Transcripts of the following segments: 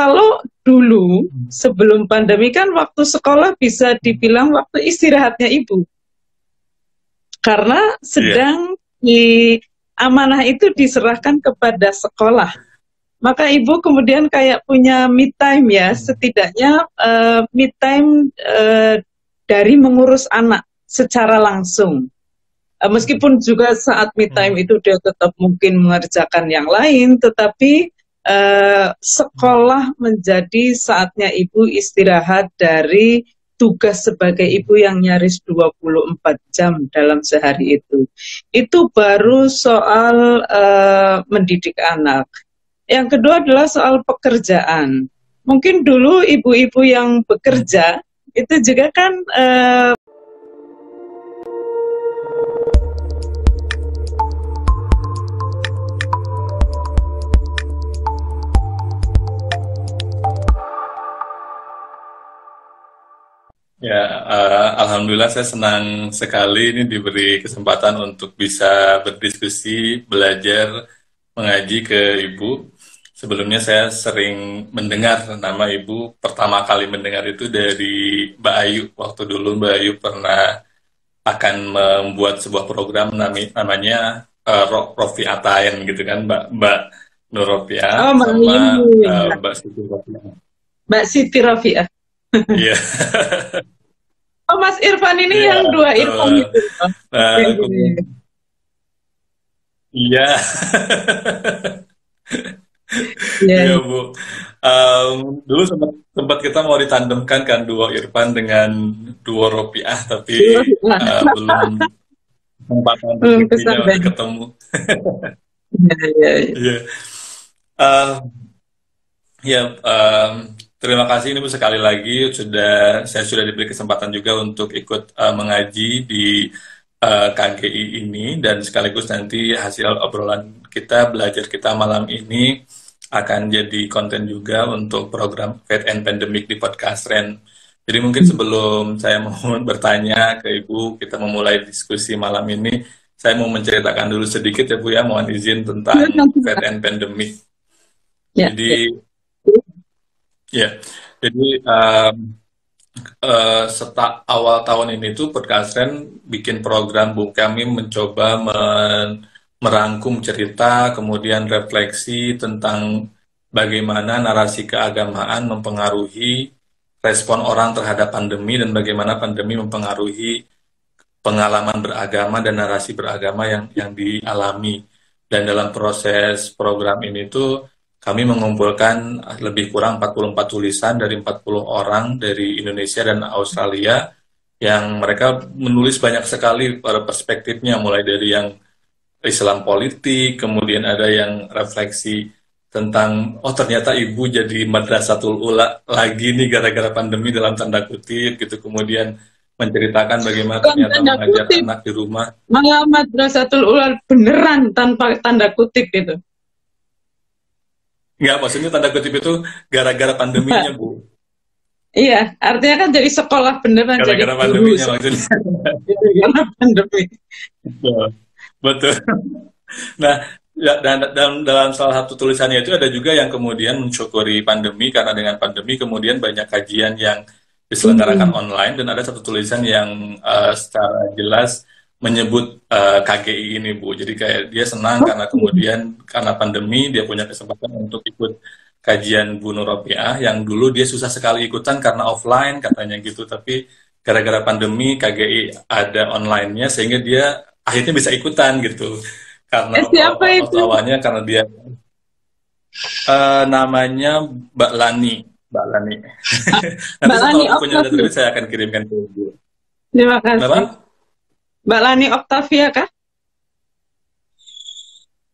kalau dulu sebelum pandemi kan waktu sekolah bisa dibilang waktu istirahatnya ibu. Karena Iya. sedang amanah itu diserahkan kepada sekolah. Maka ibu kemudian kayak punya me time ya, setidaknya me time dari mengurus anak secara langsung. Meskipun juga saat me time itu dia tetap mungkin mengerjakan yang lain, tetapi sekolah menjadi saatnya ibu istirahat dari tugas sebagai ibu yang nyaris 24 jam dalam sehari itu. Itu baru soal mendidik anak. Yang kedua adalah soal pekerjaan. Mungkin dulu ibu-ibu yang bekerja itu juga kan Ya, alhamdulillah saya senang sekali ini diberi kesempatan untuk bisa berdiskusi, belajar, mengaji ke Ibu. Sebelumnya saya sering mendengar nama Ibu, pertama kali mendengar itu dari Mbak Ayu. Waktu dulu Mbak Ayu pernah akan membuat sebuah program namanya Rofi Atain gitu kan, Mbak Nur Rofiah sama Mbak Siti Rofiah. Mbak Siti Rofiah. Iya. Oh, Mas Irfan ini Iya, yang dua betul. Irfan itu. Nah, iya. Iya, Ya, Bu. Dulu sempat kita mau ditandemkan kan duo Irfan dengan duo Ropiah, tapi belum kesempatan rezekinya untuk kesampaian. ketemu. Ya, ya, ya. Iya. Eh, Ya, terima kasih ini Bu sekali lagi saya sudah diberi kesempatan juga untuk ikut mengaji di KGI ini dan sekaligus nanti hasil obrolan kita belajar kita malam ini akan jadi konten juga untuk program Faith and Pandemic di podcast Ren. Jadi mungkin sebelum saya mau bertanya ke Ibu, kita memulai diskusi malam ini, saya mau menceritakan dulu sedikit ya Bu ya, mohon izin tentang Faith and Pandemic. Ya, Jadi ya. ya, jadi awal tahun ini tuh Podcastren bikin program Bu, kami mencoba merangkum cerita, kemudian refleksi tentang bagaimana narasi keagamaan mempengaruhi respon orang terhadap pandemi dan bagaimana pandemi mempengaruhi pengalaman beragama dan narasi beragama yang dialami. Dan dalam proses program ini tuh kami mengumpulkan lebih kurang 44 tulisan dari 40 orang dari Indonesia dan Australia yang mereka menulis banyak sekali pada perspektifnya, mulai dari yang Islam politik, kemudian ada yang refleksi tentang ternyata ibu jadi madrasatul ula lagi nih gara-gara pandemi dalam tanda kutip gitu, kemudian menceritakan bagaimana Bukan ternyata tanda mengajar kutip, anak di rumah. malah madrasatul ulal beneran tanpa tanda kutip itu. Nggak, maksudnya tanda kutip itu gara-gara pandeminya, Bu. Iya, artinya kan jadi sekolah beneran, jadi Gara-gara guru pandeminya maksudnya. karena pandemi. Betul. Betul. Nah, dan dalam salah satu tulisannya itu ada juga yang kemudian mensyukuri pandemi, karena dengan pandemi kemudian banyak kajian yang diselenggarakan online, dan ada satu tulisan yang secara jelas menyebut KGI ini, Bu. Jadi kayak dia senang karena kemudian karena pandemi dia punya kesempatan untuk ikut kajian Bu Nur Ropiah yang dulu dia susah sekali ikutan karena offline katanya gitu, tapi gara-gara pandemi KGI ada online-nya sehingga dia akhirnya bisa ikutan gitu. Karena Siapa itu? awalnya karena dia namanya Mbak Lani. Mbak Lani. Nanti Mbak kalau Lani bukunya udah Oktavia. terbit saya akan kirimkan ke Ibu. Terima kasih. Kenapa? Mbak Lani Oktavia kah?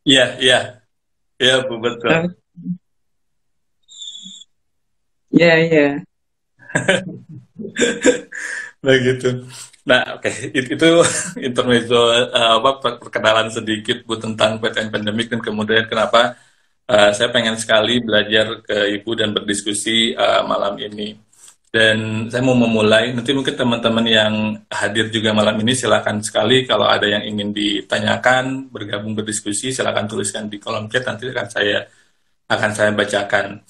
Iya, iya. Iya, Bu, betul. Ya, ya. Nah gitu. Nah, oke, itu intermezzo perkenalan sedikit Bu tentang PTN pandemik dan kemudian kenapa saya pengen sekali belajar ke Ibu dan berdiskusi malam ini. Dan saya mau memulai, nanti mungkin teman-teman yang hadir juga malam ini silakan sekali kalau ada yang ingin ditanyakan, bergabung berdiskusi, silakan tuliskan di kolom chat, nanti akan saya bacakan.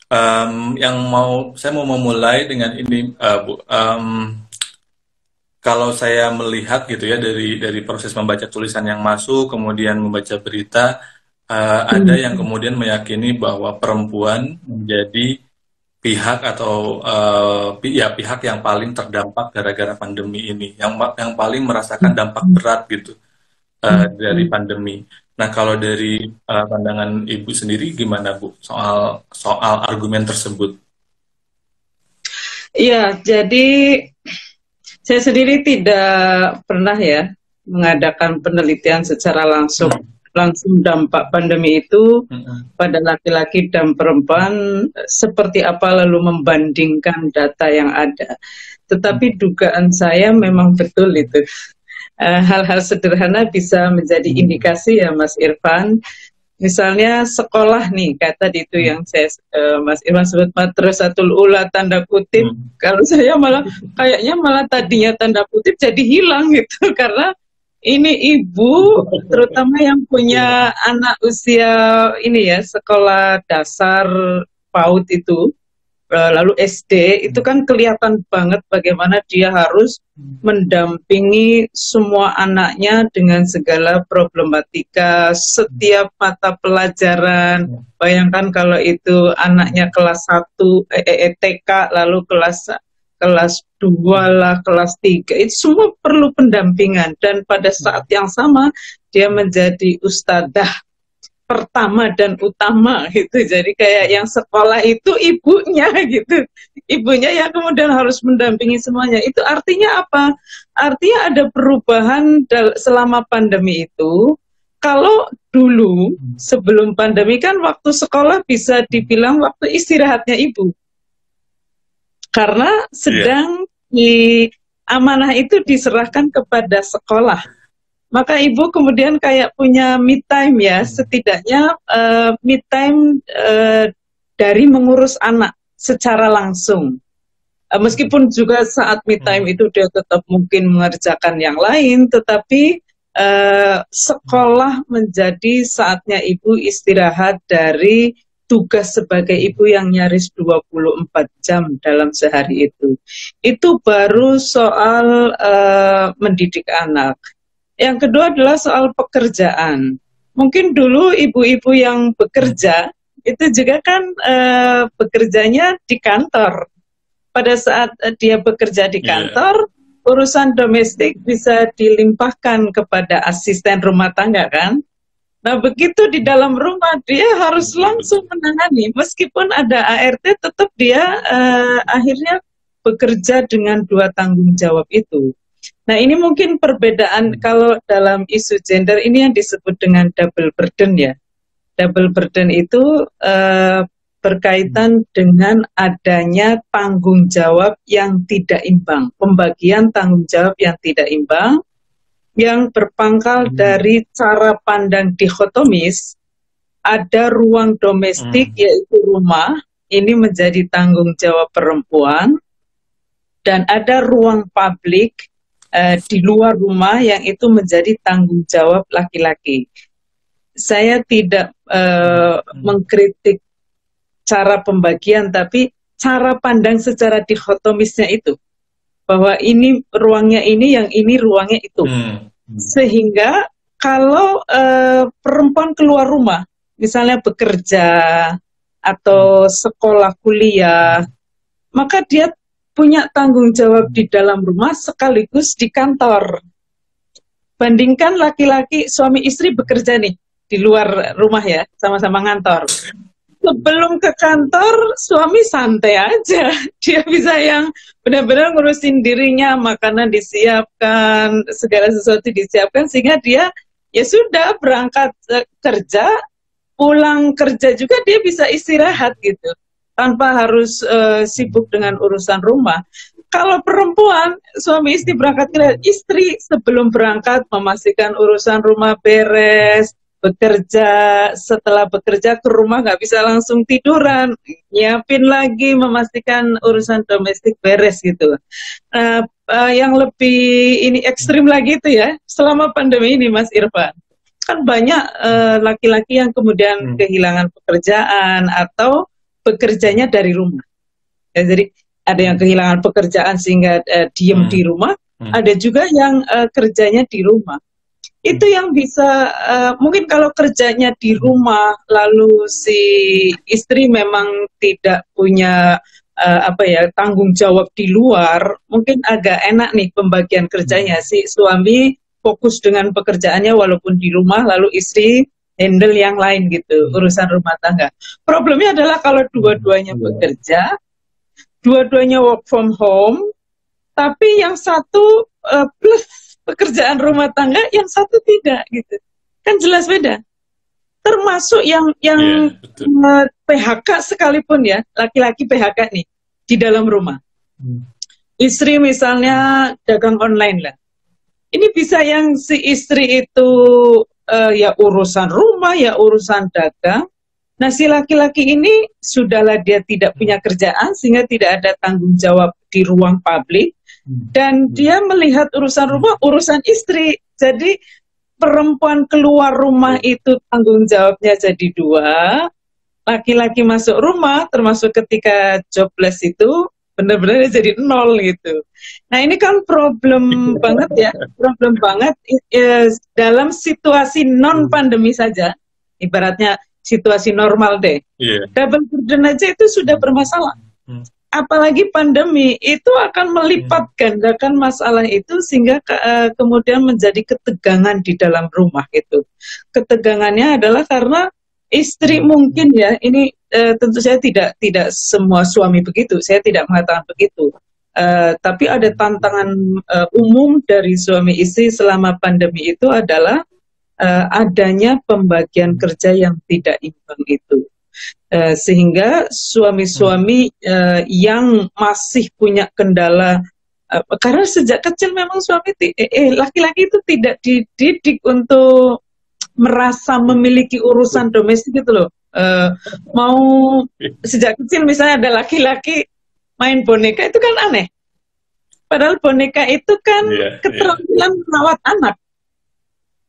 Saya mau memulai dengan ini, Bu. Kalau saya melihat gitu ya dari proses membaca tulisan yang masuk, kemudian membaca berita, ada yang kemudian meyakini bahwa perempuan menjadi pihak atau ya pihak yang paling terdampak gara-gara pandemi ini, yang paling merasakan dampak berat gitu dari pandemi. Nah, kalau dari pandangan Ibu sendiri gimana, Bu, soal argumen tersebut? Iya, jadi saya sendiri tidak pernah ya mengadakan penelitian secara langsung dampak pandemi itu pada laki-laki dan perempuan seperti apa, lalu membandingkan data yang ada. Tetapi dugaan saya memang betul itu. Hal-hal sederhana bisa menjadi indikasi ya Mas Irfan. Misalnya sekolah nih, kata itu yang saya Mas Irfan sebut madrasatul ula tanda kutip. Kalau saya kayaknya malah tadinya tanda kutip jadi hilang gitu karena ini ibu terutama yang punya anak usia ini ya sekolah dasar PAUD itu lalu SD itu kan kelihatan banget bagaimana dia harus mendampingi semua anaknya dengan segala problematika setiap mata pelajaran. Bayangkan kalau itu anaknya kelas 1 TK lalu kelas 2 lah, kelas 3, itu semua perlu pendampingan dan pada saat yang sama dia menjadi ustadzah pertama dan utama gitu. Jadi kayak yang sekolah itu ibunya gitu. Ibunya yang kemudian harus mendampingi semuanya. Itu artinya apa? Artinya ada perubahan selama pandemi itu. Kalau dulu sebelum pandemi kan waktu sekolah bisa dibilang waktu istirahatnya ibu. Karena sedang di amanah itu diserahkan kepada sekolah. Maka ibu kemudian kayak punya me time ya, setidaknya me time dari mengurus anak secara langsung. Meskipun juga saat me time itu dia tetap mungkin mengerjakan yang lain, tetapi sekolah menjadi saatnya ibu istirahat dari tugas sebagai ibu yang nyaris 24 jam dalam sehari itu. Itu baru soal mendidik anak. Yang kedua adalah soal pekerjaan. Mungkin dulu ibu-ibu yang bekerja itu juga kan bekerjanya di kantor. Pada saat dia bekerja di kantor, urusan domestik bisa dilimpahkan kepada asisten rumah tangga kan. Nah begitu di dalam rumah dia harus langsung menangani. Meskipun ada ART tetap dia akhirnya bekerja dengan 2 tanggung jawab itu. Nah ini mungkin perbedaan kalau dalam isu gender ini yang disebut dengan double burden ya. Double burden itu berkaitan dengan adanya tanggung jawab yang tidak imbang. Pembagian tanggung jawab yang tidak imbang, yang berpangkal dari cara pandang dikotomis. Ada ruang domestik yaitu rumah, ini menjadi tanggung jawab perempuan. Dan ada ruang publik di luar rumah yang itu menjadi tanggung jawab laki-laki. Saya tidak mengkritik cara pembagian, tapi cara pandang secara dikotomisnya itu. Bahwa ini ruangnya ini, yang ini ruangnya itu. Sehingga kalau perempuan keluar rumah, misalnya bekerja atau sekolah kuliah, maka dia punya tanggung jawab di dalam rumah sekaligus di kantor. Bandingkan laki-laki suami istri bekerja nih di luar rumah ya, sama-sama ngantor. Sebelum ke kantor suami santai aja, dia bisa yang benar-benar ngurusin dirinya, makanan disiapkan, segala sesuatu disiapkan sehingga dia ya sudah berangkat kerja, pulang kerja juga dia bisa istirahat gitu. Tanpa harus sibuk dengan urusan rumah. Kalau perempuan, suami istri berangkat kerja, istri sebelum berangkat memastikan urusan rumah beres, bekerja, setelah bekerja ke rumah nggak bisa langsung tiduran, nyiapin lagi, memastikan urusan domestik beres gitu. Yang lebih ini ekstrim lagi itu ya, selama pandemi ini Mas Irfan, kan banyak laki-laki yang kemudian kehilangan pekerjaan atau bekerjanya dari rumah. Ya, jadi ada yang kehilangan pekerjaan sehingga diem di rumah, ada juga yang kerjanya di rumah. Itu yang bisa, mungkin kalau kerjanya di rumah, lalu si istri memang tidak punya tanggung jawab di luar, mungkin agak enak nih pembagian kerjanya. Si suami fokus dengan pekerjaannya walaupun di rumah, lalu istri handle yang lain gitu, urusan rumah tangga. Problemnya adalah kalau dua-duanya bekerja, dua-duanya work from home, tapi yang satu plus pekerjaan rumah tangga, yang satu tidak gitu. Kan jelas beda. Termasuk yang PHK sekalipun ya, laki-laki PHK nih di dalam rumah. Istri misalnya dagang online lah. Ini bisa yang si istri itu ya urusan rumah, ya urusan dagang. Nah si laki-laki ini sudahlah dia tidak punya kerjaan sehingga tidak ada tanggung jawab di ruang publik. Dan dia melihat urusan rumah, urusan istri. Jadi perempuan keluar rumah itu tanggung jawabnya jadi dua, laki-laki masuk rumah termasuk ketika jobless itu benar-benar jadi nol gitu. Nah ini kan problem banget ya, problem banget dalam situasi non pandemi saja, ibaratnya situasi normal deh. Double burden aja itu sudah bermasalah. Apalagi pandemi itu akan melipat gandakan masalah itu sehingga kemudian menjadi ketegangan di dalam rumah itu. Ketegangannya adalah karena istri mungkin ya, ini tentu saya tidak semua suami begitu, saya tidak mengatakan begitu. Tapi ada tantangan umum dari suami istri selama pandemi itu adalah adanya pembagian kerja yang tidak imbang itu. Sehingga suami-suami yang masih punya kendala, karena sejak kecil memang laki-laki itu tidak dididik untuk merasa memiliki urusan domestik gitu loh. Mau sejak kecil misalnya ada laki-laki main boneka itu kan aneh. Padahal boneka itu kan keterampilan merawat anak.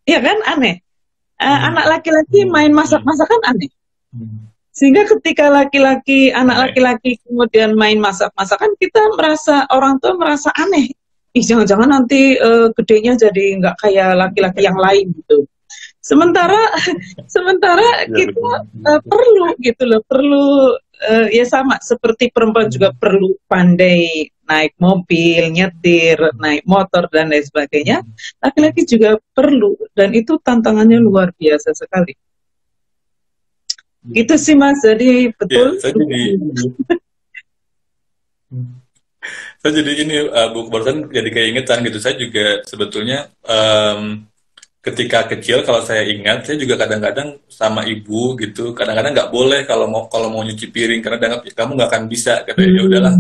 Ya kan aneh. Anak laki-laki main masak-masakan aneh. Sehingga ketika anak laki-laki kemudian main masak-masakan, kita orang tua merasa aneh. Jangan-jangan nanti gedenya jadi nggak kayak laki-laki yang lain gitu. Sementara kita perlu gitu loh, ya sama seperti perempuan juga perlu pandai naik mobil, nyetir, naik motor dan lain sebagainya. Laki-laki juga perlu, dan itu tantangannya luar biasa sekali. Gitu sih Mas, jadi betul. Ya, saya jadi ini Bu, barusan jadi keingetan gitu. Saya juga sebetulnya ketika kecil kalau saya ingat, saya juga kadang-kadang sama ibu gitu, kadang-kadang nggak boleh kalau mau nyuci piring karena dianggap kamu nggak akan bisa, katanya. Ya udahlah,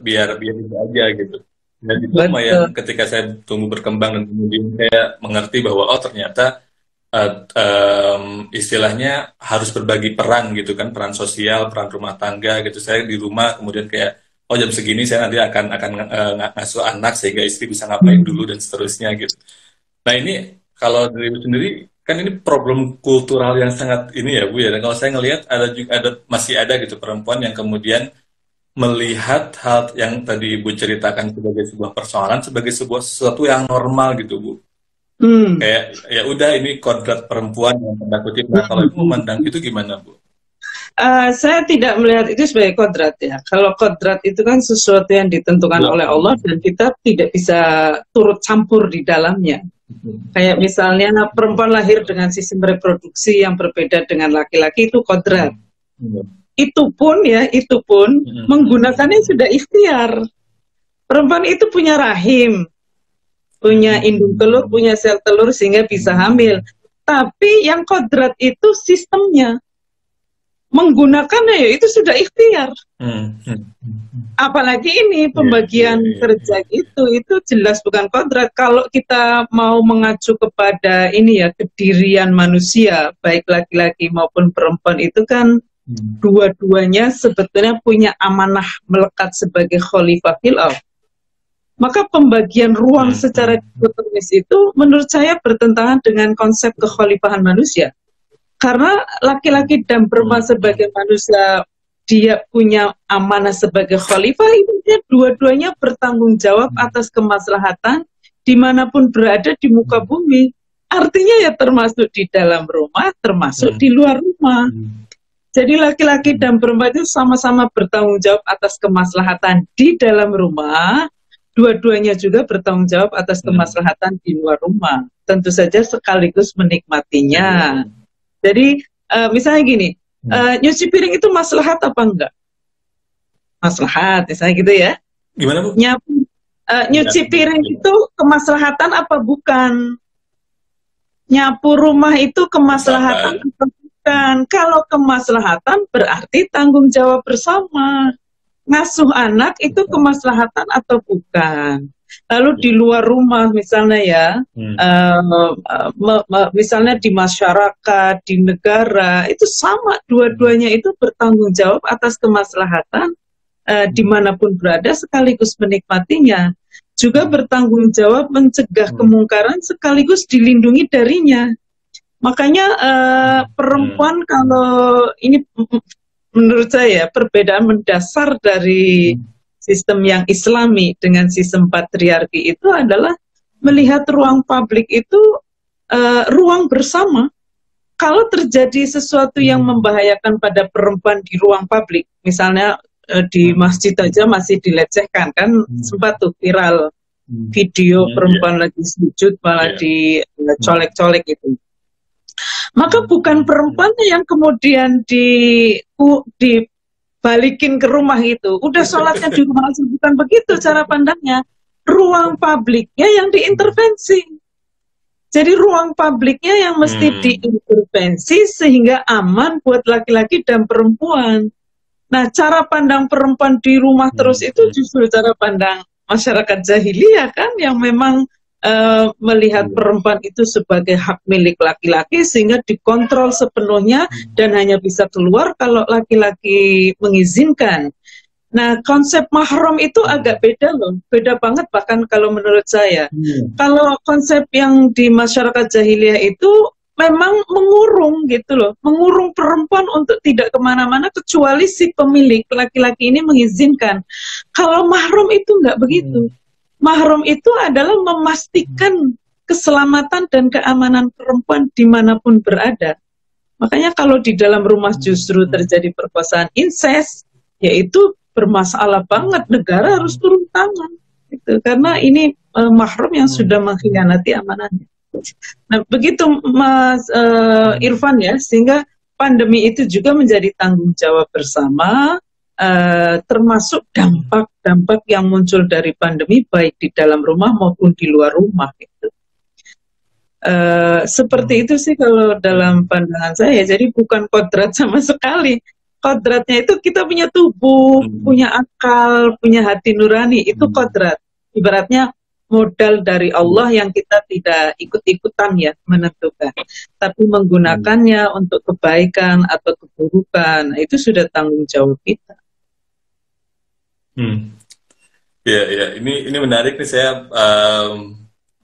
biar itu aja gitu. Dan itu lumayan ketika saya tumbuh berkembang dan kemudian saya mengerti bahwa oh ternyata istilahnya harus berbagi peran gitu kan, peran sosial, peran rumah tangga gitu. Saya di rumah kemudian kayak oh jam segini saya nanti akan ngasuh anak sehingga istri bisa ngapain dulu dan seterusnya gitu. Nah ini kalau dari ibu sendiri kan ini problem kultural yang sangat ini ya Bu ya. Dan kalau saya ngelihat masih ada gitu perempuan yang kemudian melihat hal yang tadi Ibu ceritakan sebagai sebuah persoalan, sebagai sesuatu yang normal gitu Bu. Kayak ya udah ini kodrat perempuan yang tanda kutip. Nah kalau Ibu memandang itu gimana Bu? Saya tidak melihat itu sebagai kodrat ya. Kalau kodrat itu kan sesuatu yang ditentukan oleh Allah dan kita tidak bisa turut campur di dalamnya. Kayak misalnya perempuan lahir dengan sistem reproduksi yang berbeda dengan laki-laki, itu kodrat. Itu pun menggunakannya sudah ikhtiar. Perempuan itu punya rahim, punya indung telur, punya sel telur sehingga bisa hamil. Tapi yang kodrat itu sistemnya. Menggunakannya ya itu sudah ikhtiar. Apalagi ini pembagian kerja itu jelas bukan kodrat. Kalau kita mau mengacu kepada ini ya, kedirian manusia baik laki-laki maupun perempuan itu kan dua-duanya sebetulnya punya amanah melekat sebagai khalifah fil ardh. Maka pembagian ruang secara dikotomis itu menurut saya bertentangan dengan konsep kekhalifahan manusia. Karena laki-laki dan perempuan sebagai manusia, dia punya amanah sebagai khalifah, itu dia dua-duanya bertanggung jawab atas kemaslahatan dimanapun berada di muka bumi. Artinya ya termasuk di dalam rumah, termasuk di luar rumah. Jadi laki-laki dan perempuan itu sama-sama bertanggung jawab atas kemaslahatan di dalam rumah, dua-duanya juga bertanggung jawab atas kemaslahatan di luar rumah. Tentu saja sekaligus menikmatinya. Jadi misalnya gini, nyuci piring itu maslahat apa enggak? Maslahat, misalnya gitu ya. Gimana, Bu? Nyuci piring itu kemaslahatan apa bukan? Nyapu rumah itu kemaslahatan apa bukan? Kalau kemaslahatan berarti tanggung jawab bersama. Ngasuh anak itu kemaslahatan atau bukan? Lalu di luar rumah misalnya ya, misalnya di masyarakat, di negara, itu sama, dua-duanya itu bertanggung jawab atas kemaslahatan dimanapun berada sekaligus menikmatinya. Juga bertanggung jawab mencegah kemungkaran sekaligus dilindungi darinya. Makanya perempuan, kalau ini menurut saya perbedaan mendasar dari sistem yang Islami dengan sistem patriarki itu adalah melihat ruang publik itu ruang bersama. Kalau terjadi sesuatu yang membahayakan pada perempuan di ruang publik, misalnya di masjid aja masih dilecehkan, kan sempat tuh viral video perempuan lagi sujud malah dicolek-colek itu. Maka bukan perempuannya yang kemudian dibalikin ke rumah itu, udah sholatnya di rumah aja, bukan begitu cara pandangnya. Ruang publiknya yang diintervensi. Jadi ruang publiknya yang mesti diintervensi sehingga aman buat laki-laki dan perempuan. Nah, cara pandang perempuan di rumah terus itu justru cara pandang masyarakat jahiliyah kan, yang memang melihat perempuan itu sebagai hak milik laki-laki sehingga dikontrol sepenuhnya dan hanya bisa keluar kalau laki-laki mengizinkan. Nah, konsep mahram itu agak beda loh, beda banget bahkan kalau menurut saya. Kalau konsep yang di masyarakat jahiliyah itu memang mengurung gitu loh, mengurung perempuan untuk tidak kemana-mana kecuali si pemilik laki-laki ini mengizinkan. Kalau mahram itu nggak begitu. Mahram itu adalah memastikan keselamatan dan keamanan perempuan dimanapun berada. Makanya kalau di dalam rumah justru terjadi perkosaan incest, yaitu bermasalah banget, negara harus turun tangan. Gitu. Karena ini mahram yang sudah mengkhianati amanahnya. Nah, begitu Mas Irfan ya, sehingga pandemi itu juga menjadi tanggung jawab bersama, termasuk dampak-dampak yang muncul dari pandemi baik di dalam rumah maupun di luar rumah gitu. Seperti itu sih kalau dalam pandangan saya. Jadi bukan kodrat sama sekali. Kodratnya itu kita punya tubuh, punya akal, punya hati nurani, itu kodrat. Ibaratnya modal dari Allah yang kita tidak ikut-ikutan ya menentukan, tapi menggunakannya untuk kebaikan atau keburukan, itu sudah tanggung jawab kita. Ya, ini menarik nih, saya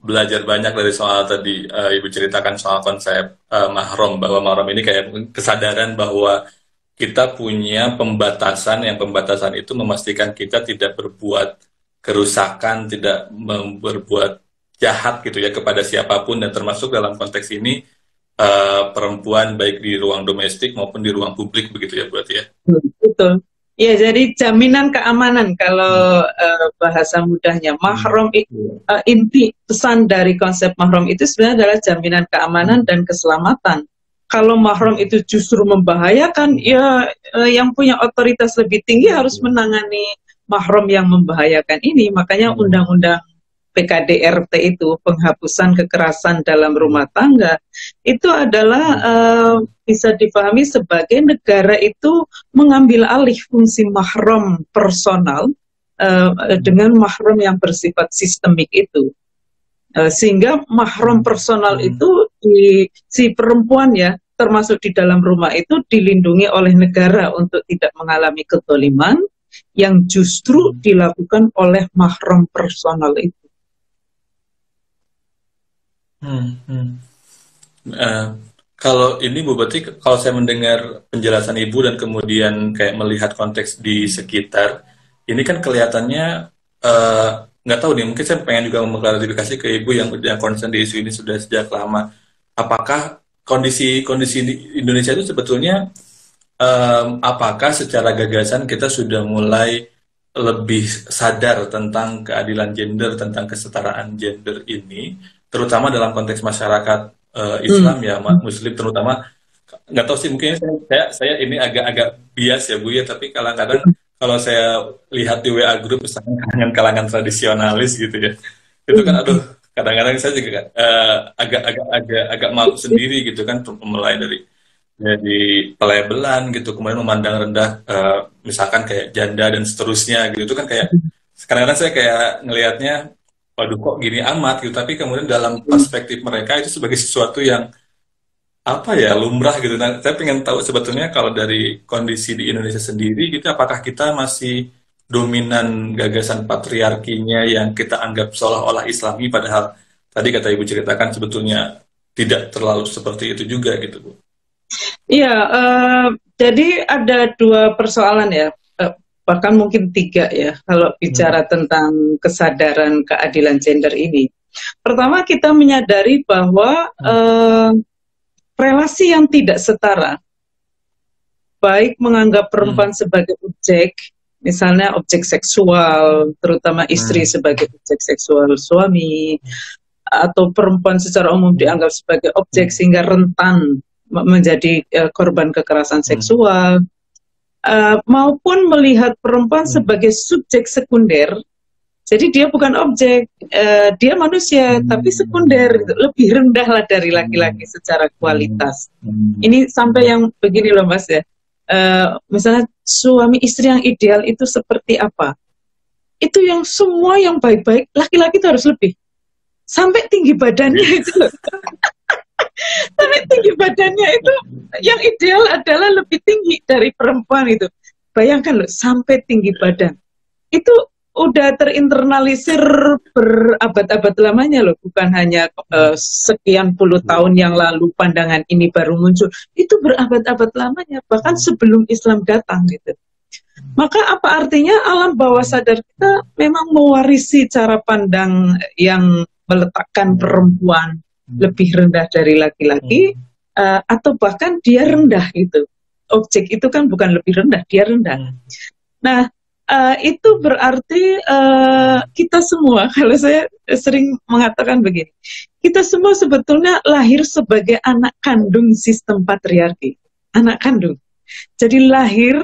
belajar banyak dari soal tadi Ibu ceritakan soal konsep mahram, bahwa mahram ini kayak kesadaran bahwa kita punya pembatasan, yang pembatasan itu memastikan kita tidak berbuat kerusakan, tidak berbuat jahat gitu ya kepada siapapun, dan termasuk dalam konteks ini perempuan baik di ruang domestik maupun di ruang publik, begitu ya berarti ya? Betul. Ya, jadi jaminan keamanan kalau bahasa mudahnya. Mahram inti pesan dari konsep mahram itu sebenarnya adalah jaminan keamanan dan keselamatan. Kalau mahram itu justru membahayakan, ya yang punya otoritas lebih tinggi harus menangani mahram yang membahayakan ini. Makanya undang-undang PKDRT itu, penghapusan kekerasan dalam rumah tangga, itu adalah bisa dipahami sebagai negara itu mengambil alih fungsi mahram personal dengan mahram yang bersifat sistemik itu. Sehingga mahram personal itu si perempuan ya, termasuk di dalam rumah itu dilindungi oleh negara untuk tidak mengalami kezaliman yang justru dilakukan oleh mahram personal itu. Kalau ini Bu, berarti kalau saya mendengar penjelasan Ibu dan kemudian kayak melihat konteks di sekitar, ini kan kelihatannya nggak tahu nih, mungkin saya pengen juga mengklarifikasi ke Ibu yang concern di isu ini sudah sejak lama. Apakah kondisi di Indonesia itu sebetulnya apakah secara gagasan kita sudah mulai lebih sadar tentang keadilan gender, tentang kesetaraan gender ini, terutama dalam konteks masyarakat Islam ya, Muslim terutama. Nggak tahu sih, mungkin saya ini agak-agak bias ya Bu ya, tapi kadang-kadang kalau saya lihat di WA grup misalnya kalangan tradisionalis gitu ya, itu kan aduh, kadang-kadang saya juga agak malu sendiri gitu kan, mulai dari pelabelan gitu, kemudian memandang rendah misalkan kayak janda dan seterusnya gitu. Itu kan kayak kadang-kadang saya kayak ngelihatnya, waduh kok gini amat gitu, tapi kemudian dalam perspektif mereka itu sebagai sesuatu yang apa ya, lumrah gitu. Nah, saya pengen tahu sebetulnya kalau dari kondisi di Indonesia sendiri gitu, apakah kita masih dominan gagasan patriarkinya yang kita anggap seolah-olah Islami, padahal tadi kata Ibu ceritakan sebetulnya tidak terlalu seperti itu juga gitu Bu. Iya, jadi ada dua persoalan ya, bahkan mungkin tiga ya, kalau bicara tentang kesadaran keadilan gender ini. Pertama, kita menyadari bahwa relasi yang tidak setara, baik menganggap perempuan sebagai objek, misalnya objek seksual, terutama istri sebagai objek seksual suami, atau perempuan secara umum dianggap sebagai objek sehingga rentan menjadi korban kekerasan seksual, maupun melihat perempuan sebagai subjek sekunder. Jadi dia bukan objek, dia manusia tapi sekunder, lebih rendah lah dari laki-laki secara kualitas. Ini sampai yang begini loh Mas ya, misalnya suami istri yang ideal itu seperti apa? Itu yang semua yang baik-baik, laki-laki itu harus lebih, sampai tinggi badannya itu. Tapi tinggi badannya itu yang ideal adalah lebih tinggi dari perempuan itu. Bayangkan loh, sampai tinggi badan. Itu udah terinternalisir berabad-abad lamanya loh, bukan hanya sekian puluh tahun yang lalu pandangan ini baru muncul. Itu berabad-abad lamanya, bahkan sebelum Islam datang gitu. Maka apa artinya alam bawah sadar kita memang mewarisi cara pandang yang meletakkan perempuan lebih rendah dari laki-laki, atau bahkan dia rendah gitu. Objek itu kan bukan lebih rendah, dia rendah. Nah, itu berarti kita semua, kalau saya sering mengatakan begini, kita semua sebetulnya lahir sebagai anak kandung sistem patriarki, anak kandung. Jadi lahir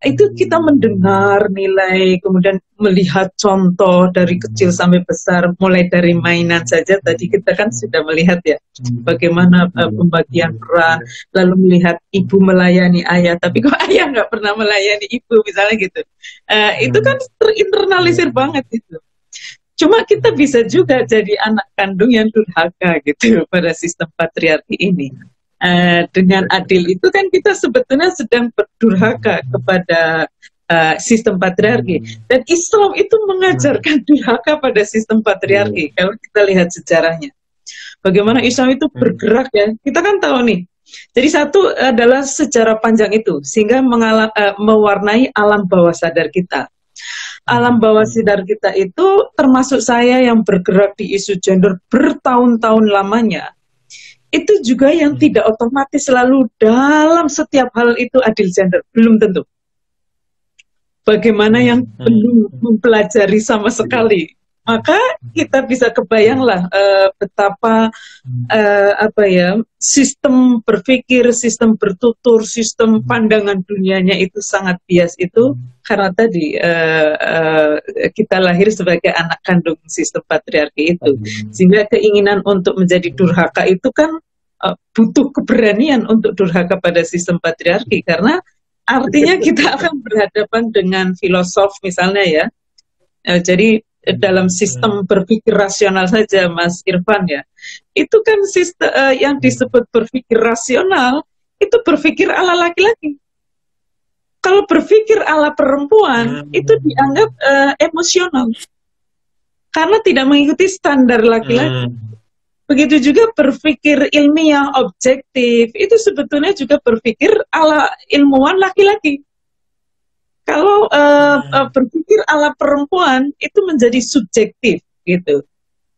itu kita mendengar nilai, kemudian melihat contoh dari kecil sampai besar, mulai dari mainan saja. Tadi kita kan sudah melihat ya, bagaimana pembagian peran, lalu melihat ibu melayani ayah, tapi kok ayah nggak pernah melayani ibu, misalnya gitu. Itu kan terinternalisir banget itu. Cuma kita bisa juga jadi anak kandung yang durhaka gitu pada sistem patriarki ini. Dengan adil itu kan kita sebetulnya sedang berdurhaka kepada sistem patriarki, dan Islam itu mengajarkan durhaka pada sistem patriarki. Kalau kita lihat sejarahnya, bagaimana Islam itu bergerak ya, kita kan tahu nih. Jadi satu adalah sejarah panjang itu sehingga mewarnai alam bawah sadar kita. Alam bawah sadar kita itu termasuk saya yang bergerak di isu gender bertahun-tahun lamanya. Itu juga yang tidak otomatis selalu dalam setiap hal itu adil gender, belum tentu. Bagaimana yang belum mempelajari sama sekali, maka kita bisa kebayanglah betapa sistem berpikir, sistem bertutur, sistem pandangan dunianya itu sangat bias itu, karena tadi kita lahir sebagai anak kandung sistem patriarki itu, sehingga keinginan untuk menjadi durhaka itu kan butuh keberanian untuk durhaka pada sistem patriarki, karena artinya kita akan berhadapan dengan filosof misalnya ya. Jadi dalam sistem berpikir rasional saja Mas Irfan ya, itu kan sistem yang disebut berpikir rasional itu berpikir ala laki-laki. Kalau berpikir ala perempuan itu dianggap emosional karena tidak mengikuti standar laki-laki. Begitu juga berpikir ilmiah, objektif, itu sebetulnya juga berpikir ala ilmuwan laki-laki. Kalau berpikir ala perempuan itu menjadi subjektif gitu.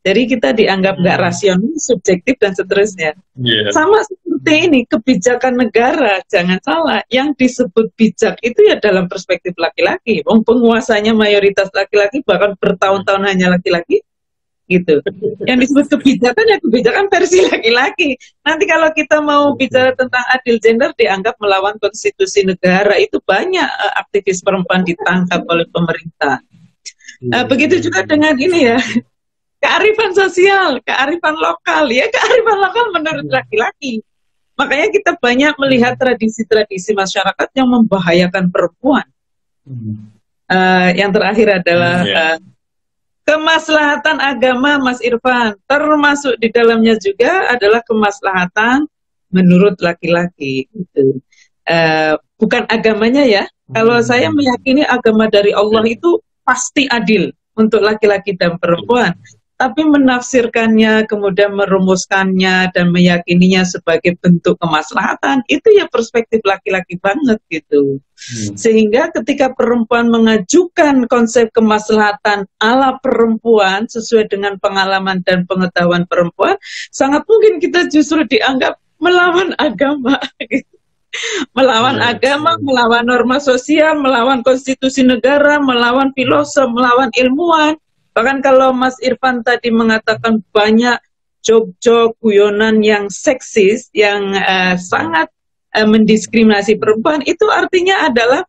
Jadi kita dianggap nggak rasional, subjektif dan seterusnya. Yeah. Sama seperti ini kebijakan negara, jangan salah. Yang disebut bijak itu ya dalam perspektif laki-laki. Penguasanya mayoritas laki-laki, bahkan bertahun-tahun hanya laki-laki, gitu. Yang disebut kebijakan ya kebijakan versi laki-laki. Nanti kalau kita mau bicara tentang adil gender dianggap melawan konstitusi negara, itu banyak aktivis perempuan ditangkap oleh pemerintah. Begitu juga dengan ini ya. Kearifan sosial, kearifan lokal, ya kearifan lokal menurut laki-laki. Makanya kita banyak melihat tradisi-tradisi masyarakat yang membahayakan perempuan. Yang terakhir adalah kemaslahatan agama, Mas Irfan. Termasuk di dalamnya juga adalah kemaslahatan menurut laki-laki. Gitu. Bukan agamanya ya. Kalau saya meyakini agama dari Allah itu pasti adil untuk laki-laki dan perempuan. Tapi menafsirkannya, kemudian merumuskannya dan meyakininya sebagai bentuk kemaslahatan, itu ya perspektif laki-laki banget gitu. Sehingga ketika perempuan mengajukan konsep kemaslahatan ala perempuan sesuai dengan pengalaman dan pengetahuan perempuan, sangat mungkin kita justru dianggap melawan agama. Melawan agama, melawan norma sosial, melawan konstitusi negara, melawan filosof, melawan ilmuwan. Bahkan kalau Mas Irfan tadi mengatakan banyak jok-jok, guyonan yang seksis, yang sangat mendiskriminasi perempuan, itu artinya adalah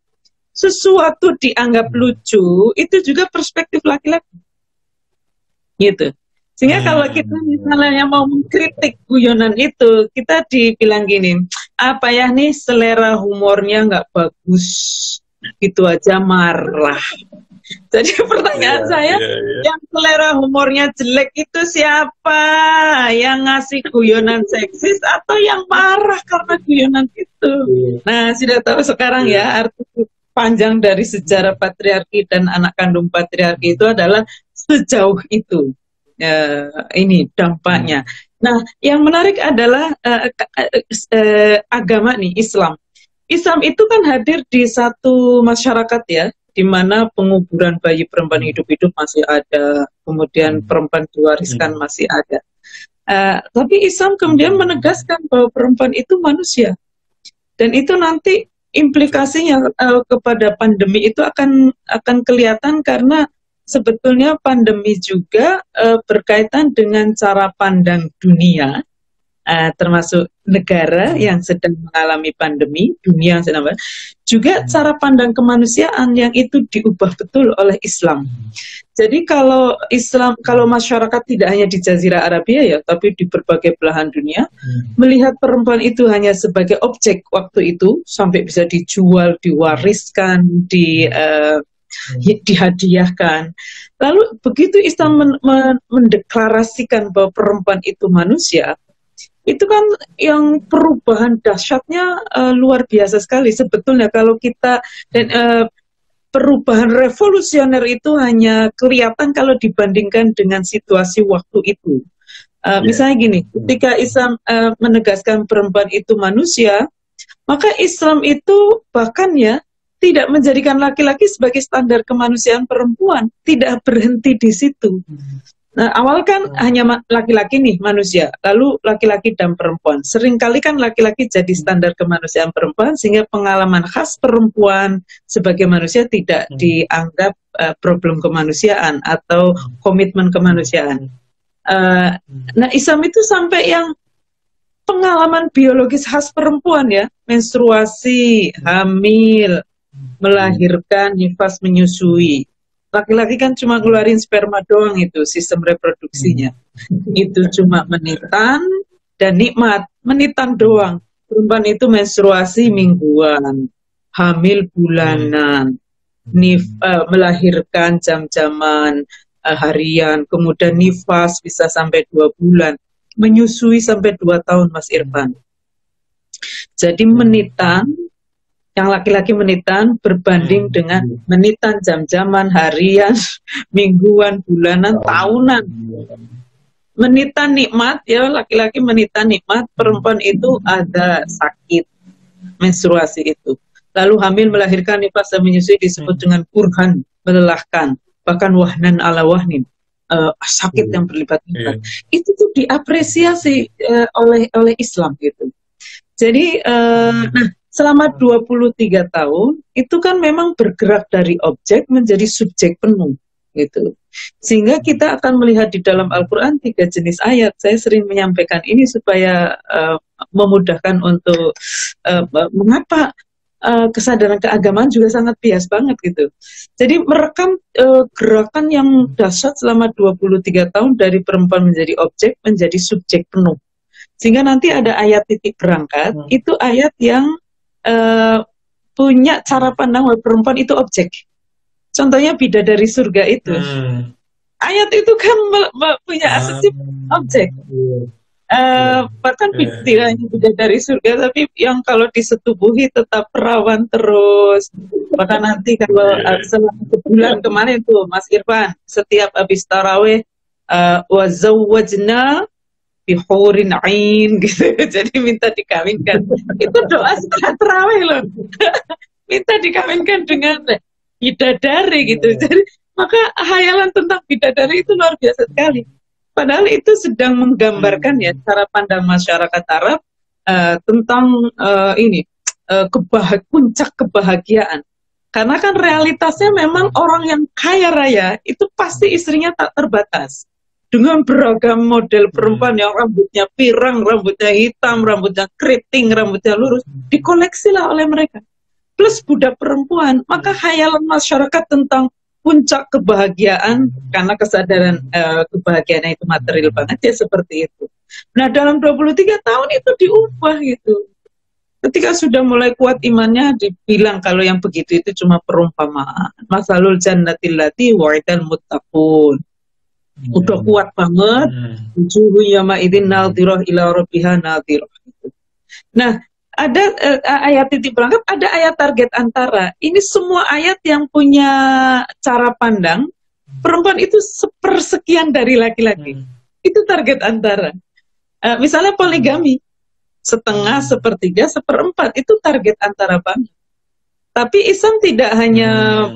sesuatu dianggap lucu, itu juga perspektif laki-laki. Gitu. Sehingga kalau kita misalnya mau mengkritik guyonan itu, kita dibilang gini, apa ya nih selera humornya nggak bagus, gitu aja marah. Jadi pertanyaan saya, yang selera humornya jelek itu siapa? Yang ngasih guyonan seksis atau yang marah karena guyonan itu? Nah, sudah tahu sekarang ya arti panjang dari sejarah patriarki dan anak kandung patriarki itu adalah sejauh itu. Ini dampaknya. Nah, yang menarik adalah agama nih, Islam. Islam itu kan hadir di satu masyarakat ya, di mana penguburan bayi perempuan hidup-hidup masih ada, kemudian perempuan diwariskan masih ada. Tapi Islam kemudian menegaskan bahwa perempuan itu manusia. Dan itu nanti implikasinya kepada pandemi itu akan kelihatan karena sebetulnya pandemi juga berkaitan dengan cara pandang dunia, termasuk negara yang sedang mengalami pandemi, dunia yang sedang juga cara pandang kemanusiaan yang itu diubah betul oleh Islam. Jadi kalau Islam, kalau masyarakat tidak hanya di Jazirah Arabia ya, tapi di berbagai belahan dunia, melihat perempuan itu hanya sebagai objek waktu itu, sampai bisa dijual, diwariskan, dihadiahkan. Lalu begitu Islam mendeklarasikan bahwa perempuan itu manusia, itu kan yang perubahan dahsyatnya luar biasa sekali sebetulnya. Kalau kita dan perubahan revolusioner itu hanya kelihatan kalau dibandingkan dengan situasi waktu itu. Misalnya gini, ketika Islam menegaskan perempuan itu manusia, maka Islam itu bahkan ya tidak menjadikan laki-laki sebagai standar kemanusiaan perempuan, tidak berhenti di situ. Nah, awal kan hanya laki-laki nih manusia, lalu laki-laki dan perempuan. Seringkali kan laki-laki jadi standar kemanusiaan perempuan, sehingga pengalaman khas perempuan sebagai manusia tidak dianggap problem kemanusiaan atau komitmen kemanusiaan. Nah, Islam itu sampai yang pengalaman biologis khas perempuan ya, menstruasi, hamil, melahirkan, nifas, menyusui. Laki-laki kan cuma ngeluarin sperma doang itu sistem reproduksinya. Itu cuma menitan dan nikmat, menitan doang. Perempuan itu menstruasi mingguan, hamil bulanan, melahirkan jam-jaman, harian, kemudian nifas bisa sampai 2 bulan, menyusui sampai 2 tahun, Mas Irfan. Jadi menitan, yang laki-laki menitan berbanding dengan menitan jam-jaman, harian, mingguan, bulanan, tahunan. menita nikmat, ya laki-laki menita nikmat, perempuan itu ada sakit menstruasi itu. Lalu hamil, melahirkan, nifas dan menyusui disebut dengan kurhan, melelahkan, bahkan wahnan ala wahnin, sakit yang berlipat-lipat. Itu tuh diapresiasi oleh Islam gitu. Jadi nah selama 23 tahun itu kan memang bergerak dari objek menjadi subjek penuh gitu. Sehingga kita akan melihat di dalam Al-Quran 3 jenis ayat. Saya sering menyampaikan ini supaya memudahkan untuk mengapa kesadaran keagamaan juga sangat bias banget gitu. Jadi merekam gerakan yang dahsyat selama 23 tahun dari perempuan menjadi objek menjadi subjek penuh. Sehingga nanti ada ayat titik berangkat, itu ayat yang punya cara pandang bahwa perempuan itu objek. Contohnya bidadari surga itu. Ayat itu kan punya asumsi objek. Bahkan tidak hanya bidadari surga, tapi yang kalau disetubuhi tetap perawan terus. Bahkan nanti kalau selama sebulan kemarin tuh Mas Irfan, setiap habis taraweh wazawwajna bihurin ain gitu. Jadi minta dikawinkan. Itu doa setelah taraweh loh. Minta dikawinkan dengan bidadari gitu. Jadi maka hayalan tentang bidadari itu luar biasa sekali. Padahal itu sedang menggambarkan ya cara pandang masyarakat Arab tentang puncak kebahagiaan. Karena kan realitasnya memang orang yang kaya raya itu pasti istrinya tak terbatas. Dengan beragam model perempuan yang rambutnya pirang, rambutnya hitam, rambutnya keriting, rambutnya lurus, dikoleksilah oleh mereka. Plus budak perempuan, maka hayalan masyarakat tentang puncak kebahagiaan, karena kesadaran kebahagiaan itu material banget ya seperti itu. Nah dalam 23 tahun itu diubah gitu. Ketika sudah mulai kuat imannya, dibilang kalau yang begitu itu cuma perumpamaan. Masalul jannatil lati wa'idal muttaqun. Udah kuat banget. Wujuhu yama idzin nadhirah ila rabbiha nadhirah. Nah ada ayat titik berangkat, ada ayat target antara. Ini semua ayat yang punya cara pandang perempuan itu sepersekian dari laki-laki. Itu target antara. Misalnya poligami, setengah, sepertiga, seperempat, itu target antara banget. Tapi Islam tidak hanya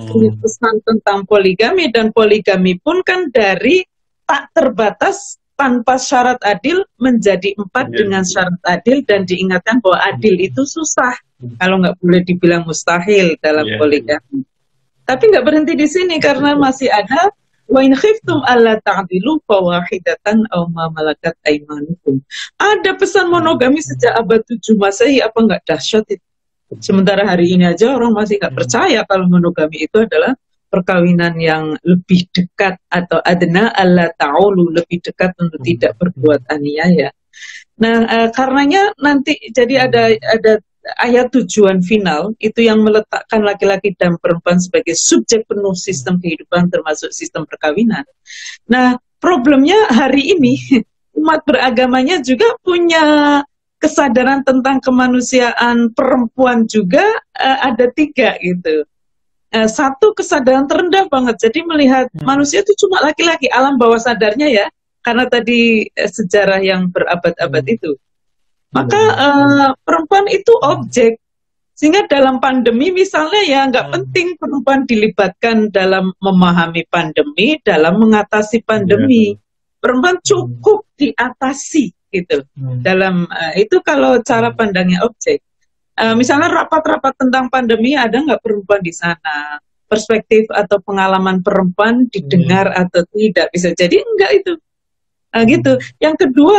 punya pesan tentang poligami, dan poligami pun kan dari tak terbatas tanpa syarat adil menjadi 4 dengan syarat adil, dan diingatkan bahwa adil itu susah kalau nggak boleh dibilang mustahil dalam poligami. Tapi nggak berhenti di sini karena masih ada wa in khiftum alla ta'dilu fawahidatan aw ma malakat aymanukum. Ada pesan monogami sejak abad 7 Masehi, apa nggak dahsyat itu? Sementara hari ini aja orang masih nggak percaya kalau monogami itu adalah perkawinan yang lebih dekat, atau adna alla ta'ulu, lebih dekat untuk tidak berbuat aniaya. Nah, karenanya nanti jadi ada ayat tujuan final itu yang meletakkan laki-laki dan perempuan sebagai subjek penuh sistem kehidupan termasuk sistem perkawinan. Nah, problemnya hari ini umat beragamanya juga punya kesadaran tentang kemanusiaan perempuan juga ada 3 gitu. Satu, kesadaran terendah banget, jadi melihat manusia itu cuma laki-laki, alam bawah sadarnya ya, karena tadi sejarah yang berabad-abad itu. Maka perempuan itu objek, sehingga dalam pandemi misalnya ya nggak penting perempuan dilibatkan dalam memahami pandemi, dalam mengatasi pandemi. Perempuan cukup diatasi gitu. Dalam itu kalau cara pandangnya objek. Misalnya rapat-rapat tentang pandemi, ada nggak perempuan di sana? Perspektif atau pengalaman perempuan didengar atau tidak? Bisa jadi enggak itu. Gitu. Yang kedua,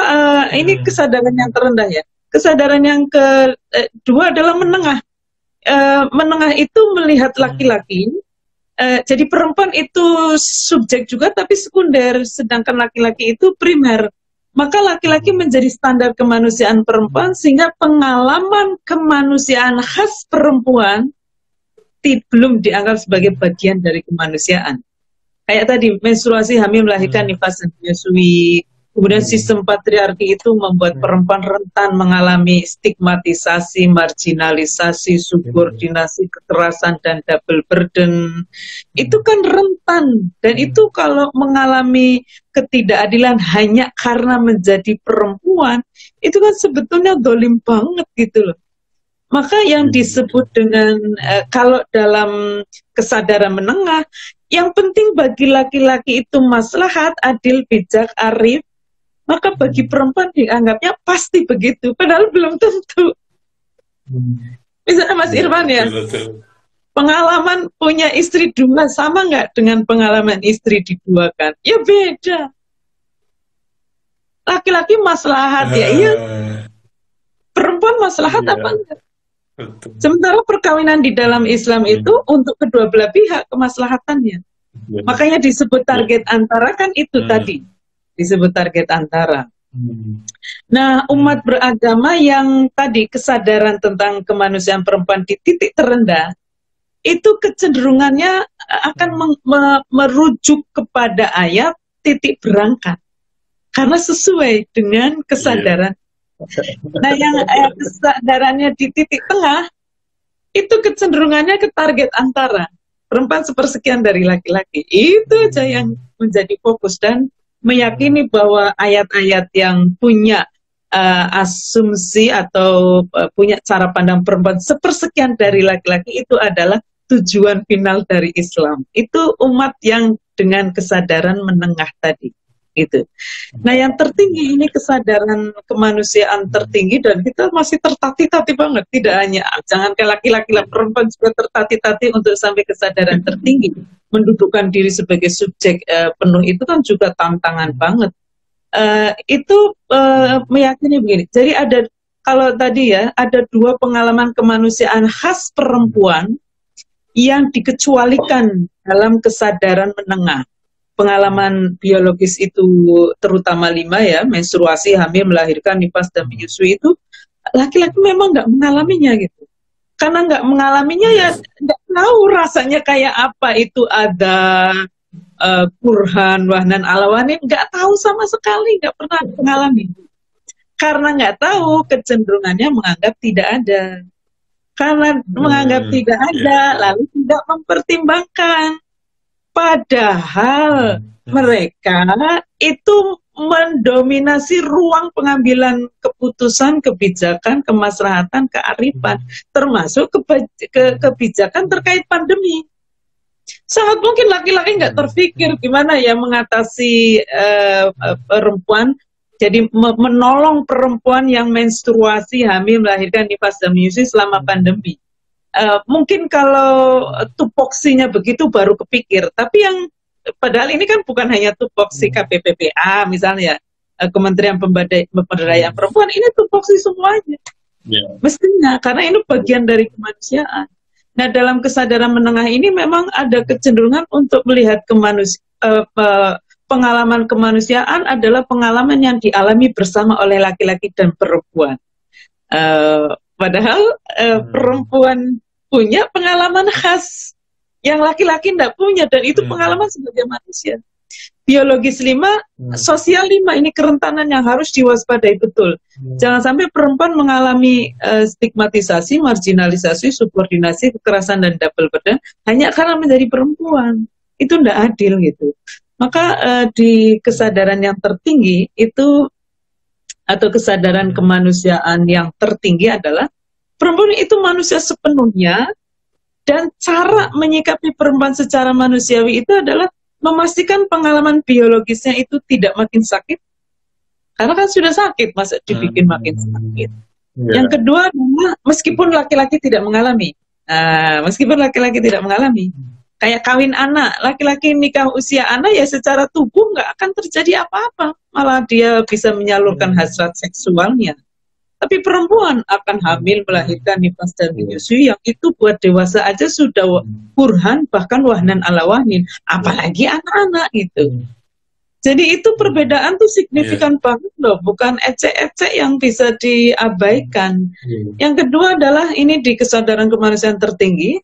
ini kesadaran yang terendah ya. Kesadaran yang kedua adalah menengah. Menengah itu melihat laki-laki. Jadi perempuan itu subjek juga tapi sekunder, sedangkan laki-laki itu primer. Maka laki-laki menjadi standar kemanusiaan perempuan, sehingga pengalaman kemanusiaan khas perempuan belum dianggap sebagai bagian dari kemanusiaan. Kayak tadi menstruasi, hamil, melahirkan, nifas dan menyusui, Kemudian sistem patriarki itu membuat perempuan rentan mengalami stigmatisasi, marginalisasi, subordinasi, kekerasan, dan double burden. Itu kan rentan. Dan itu kalau mengalami ketidakadilan hanya karena menjadi perempuan, itu kan sebetulnya dolim banget gitu loh. Maka yang disebut dengan kalau dalam kesadaran menengah, yang penting bagi laki-laki itu maslahat, adil, bijak, arif, maka bagi perempuan dianggapnya pasti begitu, padahal belum tentu. Misalnya Mas Irfan ya, pengalaman punya istri dua sama nggak dengan pengalaman istri diduakan? Ya beda. Laki-laki maslahat ya, iya. Perempuan maslahat apa enggak? Sementara perkawinan di dalam Islam itu untuk kedua belah pihak kemaslahatannya. Makanya disebut target antara kan itu tadi. Disebut target antara. Nah, umat beragama yang tadi kesadaran tentang kemanusiaan perempuan di titik terendah, itu kecenderungannya akan merujuk kepada ayat titik berangkat. Karena sesuai dengan kesadaran. Nah, yang kesadarannya di titik tengah, itu kecenderungannya ke target antara. Perempuan sepersekian dari laki-laki. Itu aja yang menjadi fokus dan meyakini bahwa ayat-ayat yang punya asumsi atau punya cara pandang perempuan sepersekian dari laki-laki itu adalah tujuan final dari Islam. Itu umat yang dengan kesadaran menengah tadi. Gitu. Nah, yang tertinggi ini kesadaran kemanusiaan tertinggi dan kita masih tertatih-tatih banget. Tidak hanya jangan ke laki-laki lah, perempuan juga tertatih-tatih untuk sampai kesadaran tertinggi. Mendudukkan diri sebagai subjek penuh itu kan juga tantangan banget. Itu meyakini begini. Jadi ada kalau tadi ya ada dua pengalaman kemanusiaan khas perempuan yang dikecualikan dalam kesadaran menengah. Pengalaman biologis itu terutama 5 ya, menstruasi, hamil, melahirkan, nifas, dan menyusui itu laki-laki memang nggak mengalaminya gitu. Karena nggak mengalaminya ya nggak tahu rasanya kayak apa itu ada kurhan, wahnan, alawanin, nggak tahu sama sekali, nggak pernah mengalami. Karena nggak tahu, kecenderungannya menganggap tidak ada. Karena menganggap tidak ada, lalu tidak mempertimbangkan. Padahal mereka itu mendominasi ruang pengambilan keputusan, kebijakan, kemaslahatan, kearifan, termasuk kebijakan terkait pandemi. Sangat mungkin laki-laki nggak terpikir gimana ya mengatasi perempuan, jadi menolong perempuan yang menstruasi, hamil, melahirkan, nifas, dan menyusui selama pandemi. Mungkin kalau tupoksinya begitu baru kepikir, tapi yang padahal ini kan bukan hanya tupoksi KPPPA misalnya, Kementerian Pemberdayaan Perempuan, ini tupoksi semuanya. Mestinya, karena ini bagian dari kemanusiaan. Nah, dalam kesadaran menengah ini memang ada kecenderungan untuk melihat pengalaman kemanusiaan adalah pengalaman yang dialami bersama oleh laki-laki dan perempuan. Padahal perempuan punya pengalaman khas yang laki-laki tidak punya, dan itu pengalaman sebagai manusia. Biologis 5, sosial 5, ini kerentanan yang harus diwaspadai betul. Jangan sampai perempuan mengalami stigmatisasi, marginalisasi, subordinasi, kekerasan, dan double burden hanya karena menjadi perempuan. Itu tidak adil gitu. Maka di kesadaran yang tertinggi itu, atau kesadaran kemanusiaan yang tertinggi adalah perempuan itu manusia sepenuhnya, dan cara menyikapi perempuan secara manusiawi itu adalah memastikan pengalaman biologisnya itu tidak makin sakit, karena kan sudah sakit, masa dibikin makin sakit. Yang kedua adalah meskipun laki-laki tidak mengalami, kayak kawin anak, laki-laki nikah usia anak ya secara tubuh nggak akan terjadi apa-apa, malah dia bisa menyalurkan hasrat seksualnya. Tapi perempuan akan hamil, melahirkan, nifas, dan menyusui, yang itu buat dewasa aja sudah burhan, bahkan wahnan ala wahnin, apalagi anak-anak gitu. Jadi itu perbedaan tuh signifikan banget loh, bukan ecek-ecek yang bisa diabaikan. Yang kedua adalah ini di kesadaran kemanusiaan tertinggi,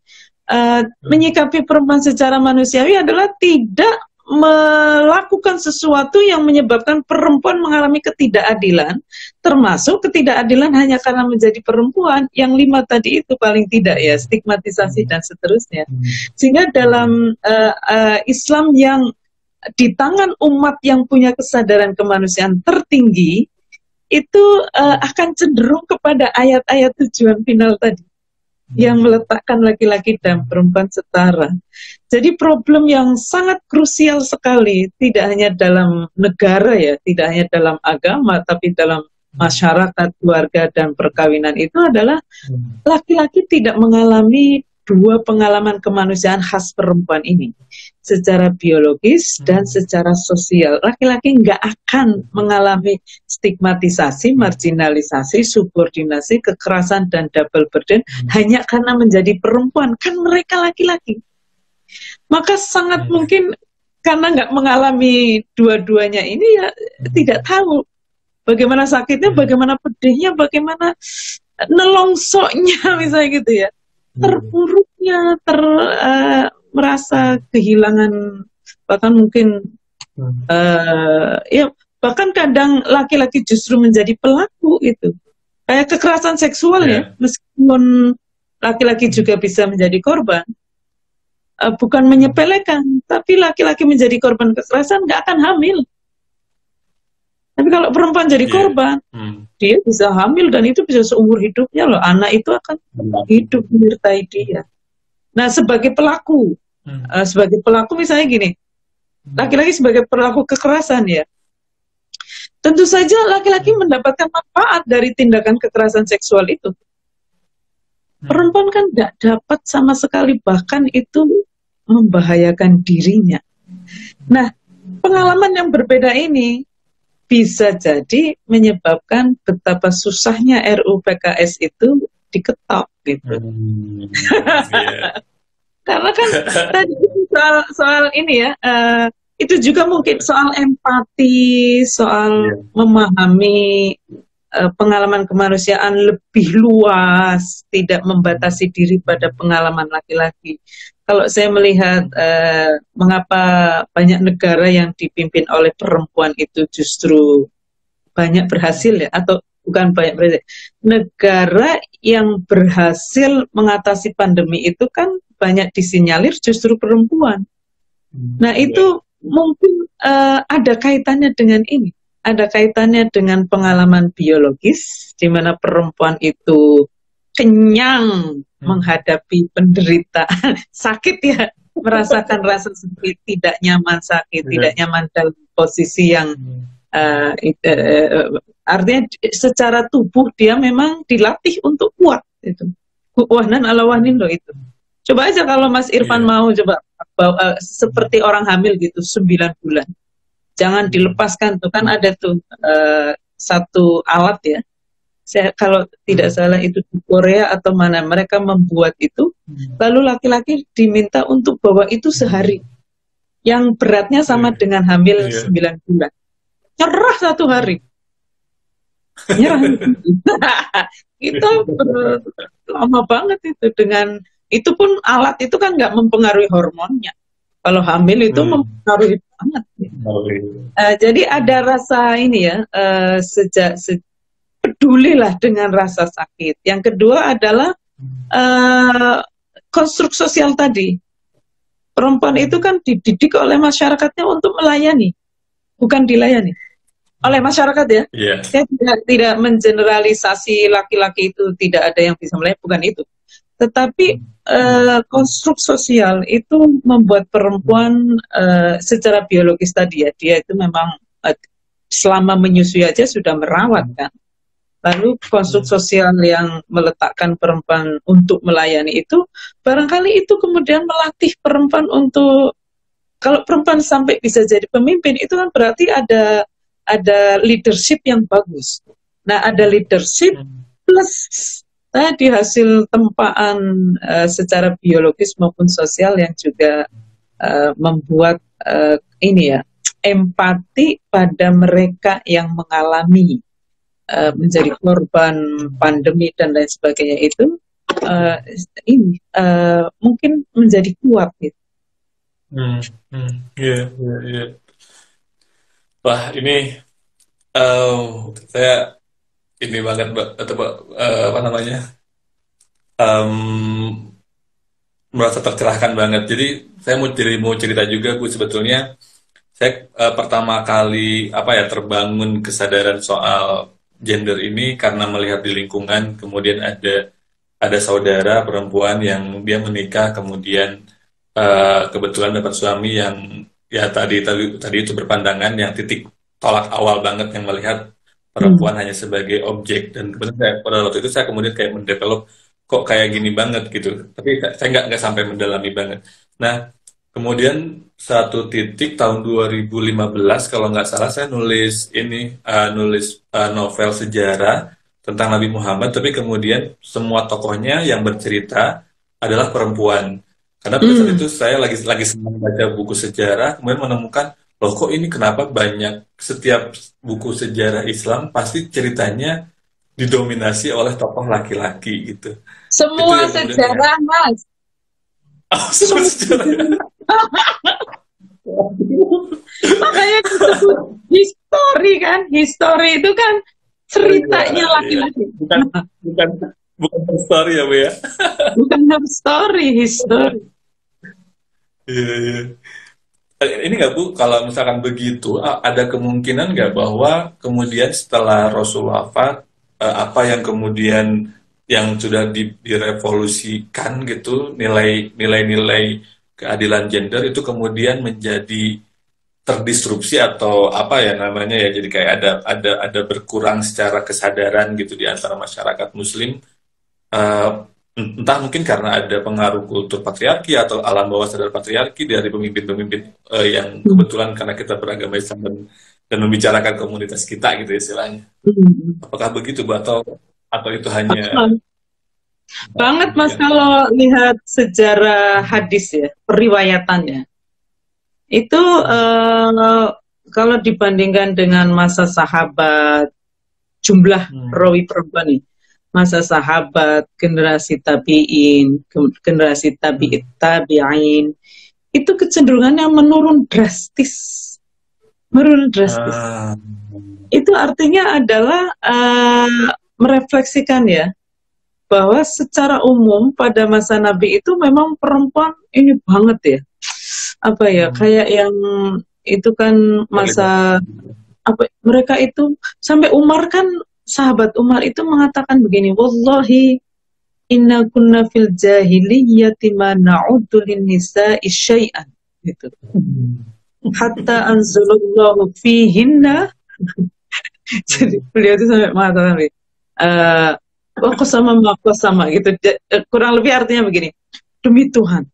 menyikapi perempuan secara manusiawi adalah tidak melakukan sesuatu yang menyebabkan perempuan mengalami ketidakadilan, termasuk ketidakadilan hanya karena menjadi perempuan, yang 5 tadi itu paling tidak ya, stigmatisasi dan seterusnya. Sehingga dalam Islam yang di tangan umat yang punya kesadaran kemanusiaan tertinggi, itu akan cenderung kepada ayat-ayat tujuan final tadi, yang meletakkan laki-laki dan perempuan setara. Jadi problem yang sangat krusial sekali, tidak hanya dalam negara ya, tidak hanya dalam agama, tapi dalam masyarakat, keluarga, dan perkawinan itu adalah laki-laki tidak mengalami 2 pengalaman kemanusiaan khas perempuan ini. Secara biologis dan secara sosial. Laki-laki nggak akan mengalami stigmatisasi, marginalisasi, subordinasi, kekerasan, dan double burden hanya karena menjadi perempuan. Kan mereka laki-laki. Maka sangat mungkin karena nggak mengalami dua-duanya ini ya tidak tahu bagaimana sakitnya, bagaimana pedihnya, bagaimana nelongsoknya misalnya gitu ya. Terpuruknya, merasa kehilangan, bahkan mungkin ya bahkan kadang laki-laki justru menjadi pelaku itu, kayak kekerasan seksual ya, meskipun laki-laki juga bisa menjadi korban, bukan menyepelekan, tapi laki-laki menjadi korban kekerasan nggak akan hamil. Tapi kalau perempuan jadi korban, dia bisa hamil dan itu bisa seumur hidupnya loh. Anak itu akan hidup menyertai dia. Nah, sebagai pelaku misalnya gini, laki-laki sebagai pelaku kekerasan ya, tentu saja laki-laki mendapatkan manfaat dari tindakan kekerasan seksual itu. Perempuan kan nggak dapat sama sekali, bahkan itu membahayakan dirinya. Nah, pengalaman yang berbeda ini bisa jadi menyebabkan betapa susahnya RUU PKS itu diketok gitu. Karena kan tadi soal ini ya, itu juga mungkin soal empati, soal memahami pengalaman kemanusiaan lebih luas, tidak membatasi diri pada pengalaman laki-laki. Kalau saya melihat mengapa banyak negara yang dipimpin oleh perempuan itu justru banyak berhasil ya, atau bukan banyak berhasil, negara yang berhasil mengatasi pandemi itu kan banyak disinyalir justru perempuan. Nah itu mungkin ada kaitannya dengan ini, ada kaitannya dengan pengalaman biologis, di mana perempuan itu kenyang menghadapi penderitaan, sakit ya, merasakan rasa sakit, tidak nyaman sakit, tidak nyaman dalam posisi yang artinya secara tubuh dia memang dilatih untuk kuat itu. Wahnan ala wahnin loh itu. Coba aja kalau Mas Irfan mau coba bawa, seperti orang hamil gitu 9 bulan. Jangan dilepaskan tuh, kan ada tuh satu alat ya. Saya kalau tidak salah itu di Korea atau mana, mereka membuat itu, lalu laki-laki diminta untuk bawa itu sehari, yang beratnya sama dengan hamil 9 bulan, nyerah 1 hari, nyerah. Itu lama banget itu, dengan itu pun alat itu kan nggak mempengaruhi hormonnya, kalau hamil itu mempengaruhi banget. Jadi ada rasa ini ya, pedulilah dengan rasa sakit. Yang kedua adalah konstruk sosial tadi. Perempuan itu kan dididik oleh masyarakatnya untuk melayani, bukan dilayani oleh masyarakat ya. Saya tidak mengeneralisasi laki-laki itu tidak ada yang bisa melayani, bukan itu. Tetapi konstruk sosial itu membuat perempuan secara biologis tadi ya, dia itu memang selama menyusui aja sudah merawat kan. Lalu konstruk sosial yang meletakkan perempuan untuk melayani itu, barangkali itu kemudian melatih perempuan untuk, kalau perempuan sampai bisa jadi pemimpin, itu kan berarti ada leadership yang bagus. Nah, ada leadership plus tadi hasil tempaan secara biologis maupun sosial yang juga membuat ini ya, empati pada mereka yang mengalami menjadi korban pandemi dan lain sebagainya itu, ini mungkin menjadi kuat gitu. Hmm, iya, iya, iya. Wah, ini eh, saya ini banget, Mbak, atau Mbak, apa namanya, em, merasa tercerahkan banget. Jadi saya mau cerita juga, Bu, sebetulnya saya pertama kali apa ya terbangun kesadaran soal gender ini karena melihat di lingkungan, kemudian ada saudara perempuan yang dia menikah, kemudian kebetulan dapat suami yang ya tadi itu berpandangan yang titik tolak awal banget, yang melihat Hmm. perempuan hanya sebagai objek. Dan kemudian pada waktu itu saya kemudian kayak mendevelop kok kayak gini banget gitu, tapi saya nggak sampai mendalami banget. Nah, kemudian satu titik tahun 2015 kalau nggak salah saya nulis novel sejarah tentang Nabi Muhammad, tapi kemudian semua tokohnya yang bercerita adalah perempuan. Karena pada saat Hmm. itu saya lagi senang baca buku sejarah, kemudian menemukan, loh kok ini kenapa banyak setiap buku sejarah Islam pasti ceritanya didominasi oleh tokoh laki-laki gitu. Itu Semua yang kemudian kayak, sejarah, Mas. oh, semua Semua sejarah. makanya disebut history kan. History itu kan Oh iya, ceritanya iya. laki-laki. Bukan, bukan, bukan per story ya, Bu ya. Bukan love story, history. Iya, iya. Ini nggak, Bu, kalau misalkan begitu, ada kemungkinan nggak bahwa kemudian setelah Rasul wafat, apa yang kemudian yang sudah direvolusikan gitu, nilai-nilai keadilan gender itu kemudian menjadi terdisrupsi atau apa ya namanya ya, jadi kayak ada berkurang secara kesadaran gitu di antara masyarakat Muslim. Eh, Entah mungkin karena ada pengaruh kultur patriarki atau alam bawah sadar patriarki dari pemimpin-pemimpin yang Hmm. kebetulan karena kita beragama Islam dan membicarakan komunitas kita gitu istilahnya. Hmm. Apakah begitu, Bu, atau itu hanya Banget Mas yang kalau lihat sejarah hadis ya, periwayatannya. Itu kalau dibandingkan dengan masa sahabat, jumlah hmm, perawi perempuan nih, masa sahabat, generasi tabi'in, generasi hmm, tabi'in, itu kecenderungannya menurun drastis. Menurun drastis. ah, Itu artinya adalah merefleksikan ya, bahwa secara umum pada masa Nabi itu memang perempuan ini banget ya, apa ya, hmm, kayak yang itu kan terlibat. masa apa, mereka itu sampai Umar kan, sahabat Umar itu mengatakan begini, wallahi inna kunna fil jahiliyyati ma na'uddu lin nisa'i syai'an gitu, hatta anzalallahu fihinna. Jadi Hmm, beliau itu sampai mengatakan eh aku sama gitu. Kurang lebih artinya begini, demi Tuhan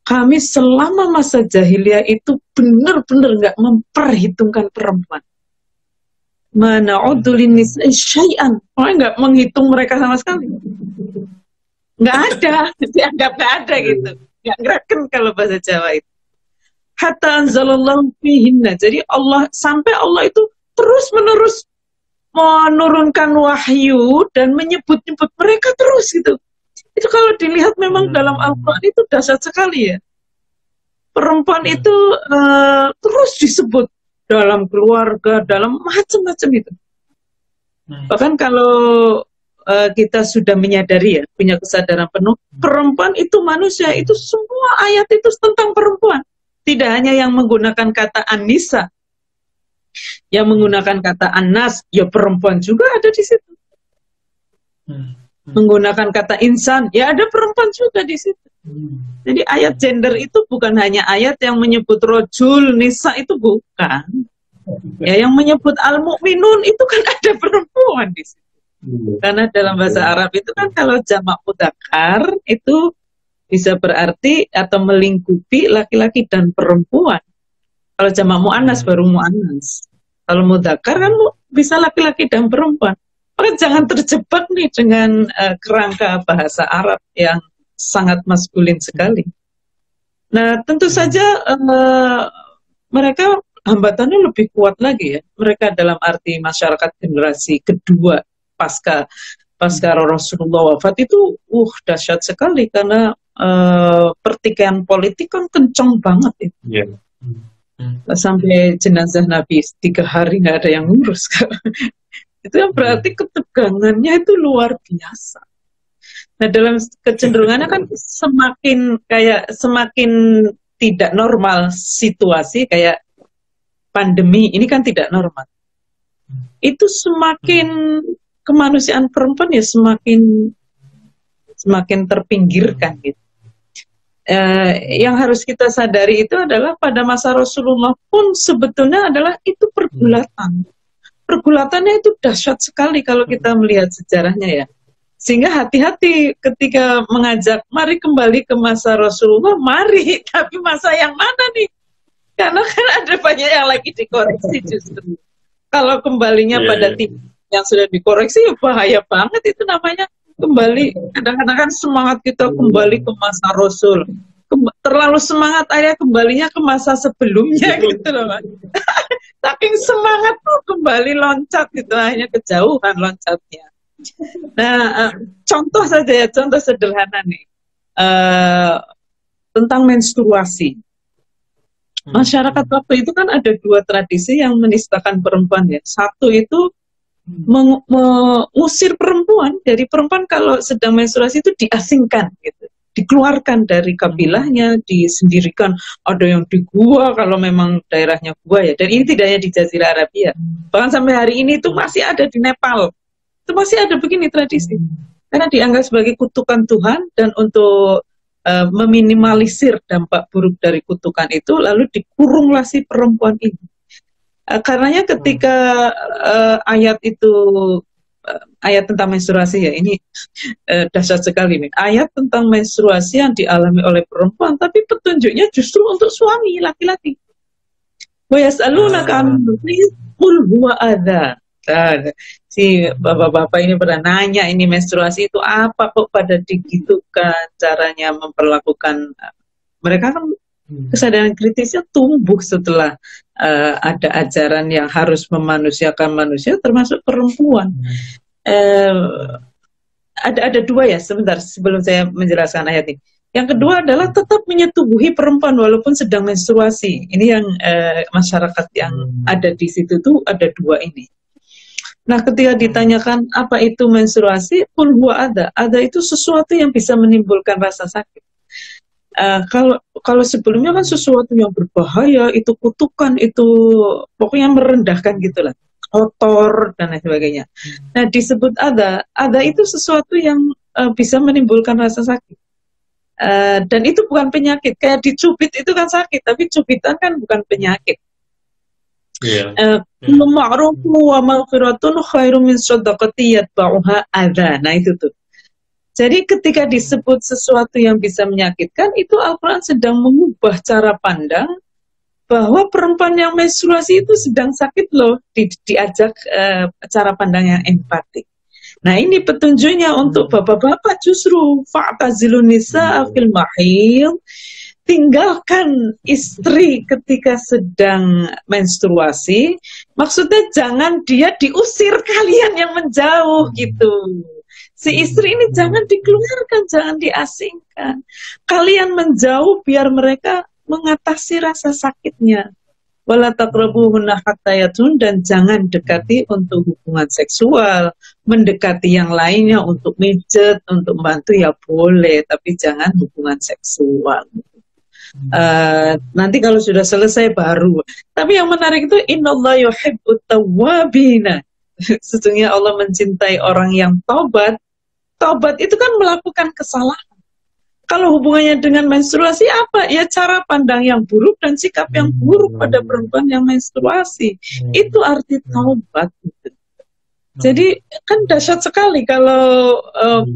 kami selama masa jahiliyah itu benar-benar nggak memperhitungkan perempuan. Mana hmm, udulin nisa'i syai'an. Pokoknya nggak menghitung mereka sama sekali. Nggak ada. Dianggap nggak ada gitu. hmm, Nggak gerakan kalau bahasa Jawa itu. Hatta anzalallahu fihinna. Jadi Allah, sampai Allah itu terus-menerus menurunkan wahyu dan menyebut-nyebut mereka terus gitu. Itu kalau dilihat memang dalam hmm, Al-Quran itu dahsyat sekali ya. Perempuan hmm, itu terus disebut dalam keluarga, dalam macam-macam itu. hmm, Bahkan kalau kita sudah menyadari ya, punya kesadaran penuh, perempuan itu manusia, itu semua ayat itu tentang perempuan. Tidak hanya yang menggunakan kata Anissa, yang hmm, menggunakan kata Anas, ya perempuan juga ada di situ. hmm, hmm, Menggunakan kata insan, ya ada perempuan juga di situ. hmm, Jadi ayat gender itu bukan hanya ayat yang menyebut rojul, nisa, itu bukan. Ya, yang menyebut al-mu'minun itu kan ada perempuan di situ. hmm, Karena dalam bahasa hmm, Arab itu kan kalau jamak mudzakkar itu bisa berarti atau melingkupi laki-laki dan perempuan. Kalau jamak muannas hmm, baru muannas. Kalau mudzakkar kan bisa laki-laki dan perempuan. Maka jangan terjebak nih dengan kerangka bahasa Arab yang sangat maskulin sekali. Nah, tentu hmm, saja mereka hambatannya lebih kuat lagi ya. Mereka dalam arti masyarakat generasi kedua pasca pasca Rasulullah wafat itu dahsyat sekali, karena pertikaian politik kan kencang banget itu. Iya. Sampai jenazah Nabi 3 hari nggak ada yang ngurus. Itu yang berarti ketegangannya itu luar biasa. Nah, dalam kecenderungannya kan semakin tidak normal situasi kayak pandemi ini kan tidak normal. Itu semakin kemanusiaan perempuan ya semakin terpinggirkan gitu. Yang harus kita sadari itu adalah pada masa Rasulullah pun sebetulnya adalah itu pergulatan. Pergulatannya itu dahsyat sekali kalau kita melihat sejarahnya ya. Sehingga hati-hati ketika mengajak, mari kembali ke masa Rasulullah, mari. Tapi masa yang mana nih? Karena kan ada banyak yang lagi dikoreksi justru. Kalau kembalinya pada tim yang sudah dikoreksi, ya bahaya banget itu namanya kembali. Kadang-kadang kan semangat kita kembali ke masa Rasul. Terlalu semangat akhirnya kembalinya ke masa sebelumnya gitu loh, Mas. Saking semangat tuh kembali loncat gitu, hanya kejauhan loncatnya. Nah, contoh saja ya, contoh sederhana nih tentang menstruasi. Masyarakat waktu itu kan ada 2 tradisi yang menistakan perempuan ya. Satu itu mengusir perempuan, jadi perempuan kalau sedang menstruasi itu diasingkan gitu. Dikeluarkan dari kabilahnya, disendirikan. Ada yang di gua kalau memang daerahnya gua ya. Dan ini tidak hanya di Jazirah Arabia. Bahkan sampai hari ini itu masih ada di Nepal. Itu masih ada begini tradisi. Karena dianggap sebagai kutukan Tuhan dan untuk meminimalisir dampak buruk dari kutukan itu, lalu dikurunglah si perempuan ini. Karenanya ketika ayat itu ayat tentang menstruasi ya, ini dahsyat sekali nih. Ayat tentang menstruasi yang dialami oleh perempuan, tapi petunjuknya justru untuk suami laki-laki. Wa yas'alunaka 'anil mahid qul huwa adza. Si bapak-bapak ini pernah nanya, ini menstruasi itu apa kok pada digitukan caranya memperlakukan. Mereka kan kesadaran kritisnya tumbuh setelah ada ajaran yang harus memanusiakan manusia termasuk perempuan. Ada 2 ya, sebentar sebelum saya menjelaskan ayat ini. Yang kedua adalah tetap menyetubuhi perempuan walaupun sedang menstruasi. Ini yang masyarakat yang ada di situ tuh ada 2 ini. Nah, ketika ditanyakan apa itu menstruasi, qul huwa adza. Adza itu sesuatu yang bisa menimbulkan rasa sakit. Kalau sebelumnya kan sesuatu yang berbahaya, itu kutukan, itu pokoknya merendahkan gitulah, kotor dan lain sebagainya. Nah, disebut adza itu sesuatu yang bisa menimbulkan rasa sakit. Dan itu bukan penyakit. Kayak dicubit itu kan sakit, tapi cubitan kan bukan penyakit. Ma'ruf wa maghfiratun khairum min shadaqati yatba'uha adza. Nah, itu tuh. Jadi ketika disebut sesuatu yang bisa menyakitkan, itu Al-Quran sedang mengubah cara pandang bahwa perempuan yang menstruasi itu sedang sakit loh, diajak cara pandang yang empatik. Nah, ini petunjuknya untuk bapak-bapak justru fa'tazilun nisaa fil mahid. Tinggalkan istri ketika sedang menstruasi, maksudnya jangan dia diusir, kalian yang menjauh gitu. Si istri ini jangan dikeluarkan, jangan diasingkan. Kalian menjauh biar mereka mengatasi rasa sakitnya. Wala taqrabuhunna hatta yatun, dan jangan dekati untuk hubungan seksual. Mendekati yang lainnya untuk mijet, untuk membantu ya boleh, tapi jangan hubungan seksual. Nanti kalau sudah selesai baru. Tapi yang menarik itu innallaha yuhibbut tawwabina. Sesungguhnya Allah mencintai orang yang taubat. Taubat itu kan melakukan kesalahan. Kalau hubungannya dengan menstruasi apa? Ya cara pandang yang buruk dan sikap yang buruk pada perempuan yang menstruasi. Itu arti taubat. Jadi kan dahsyat sekali kalau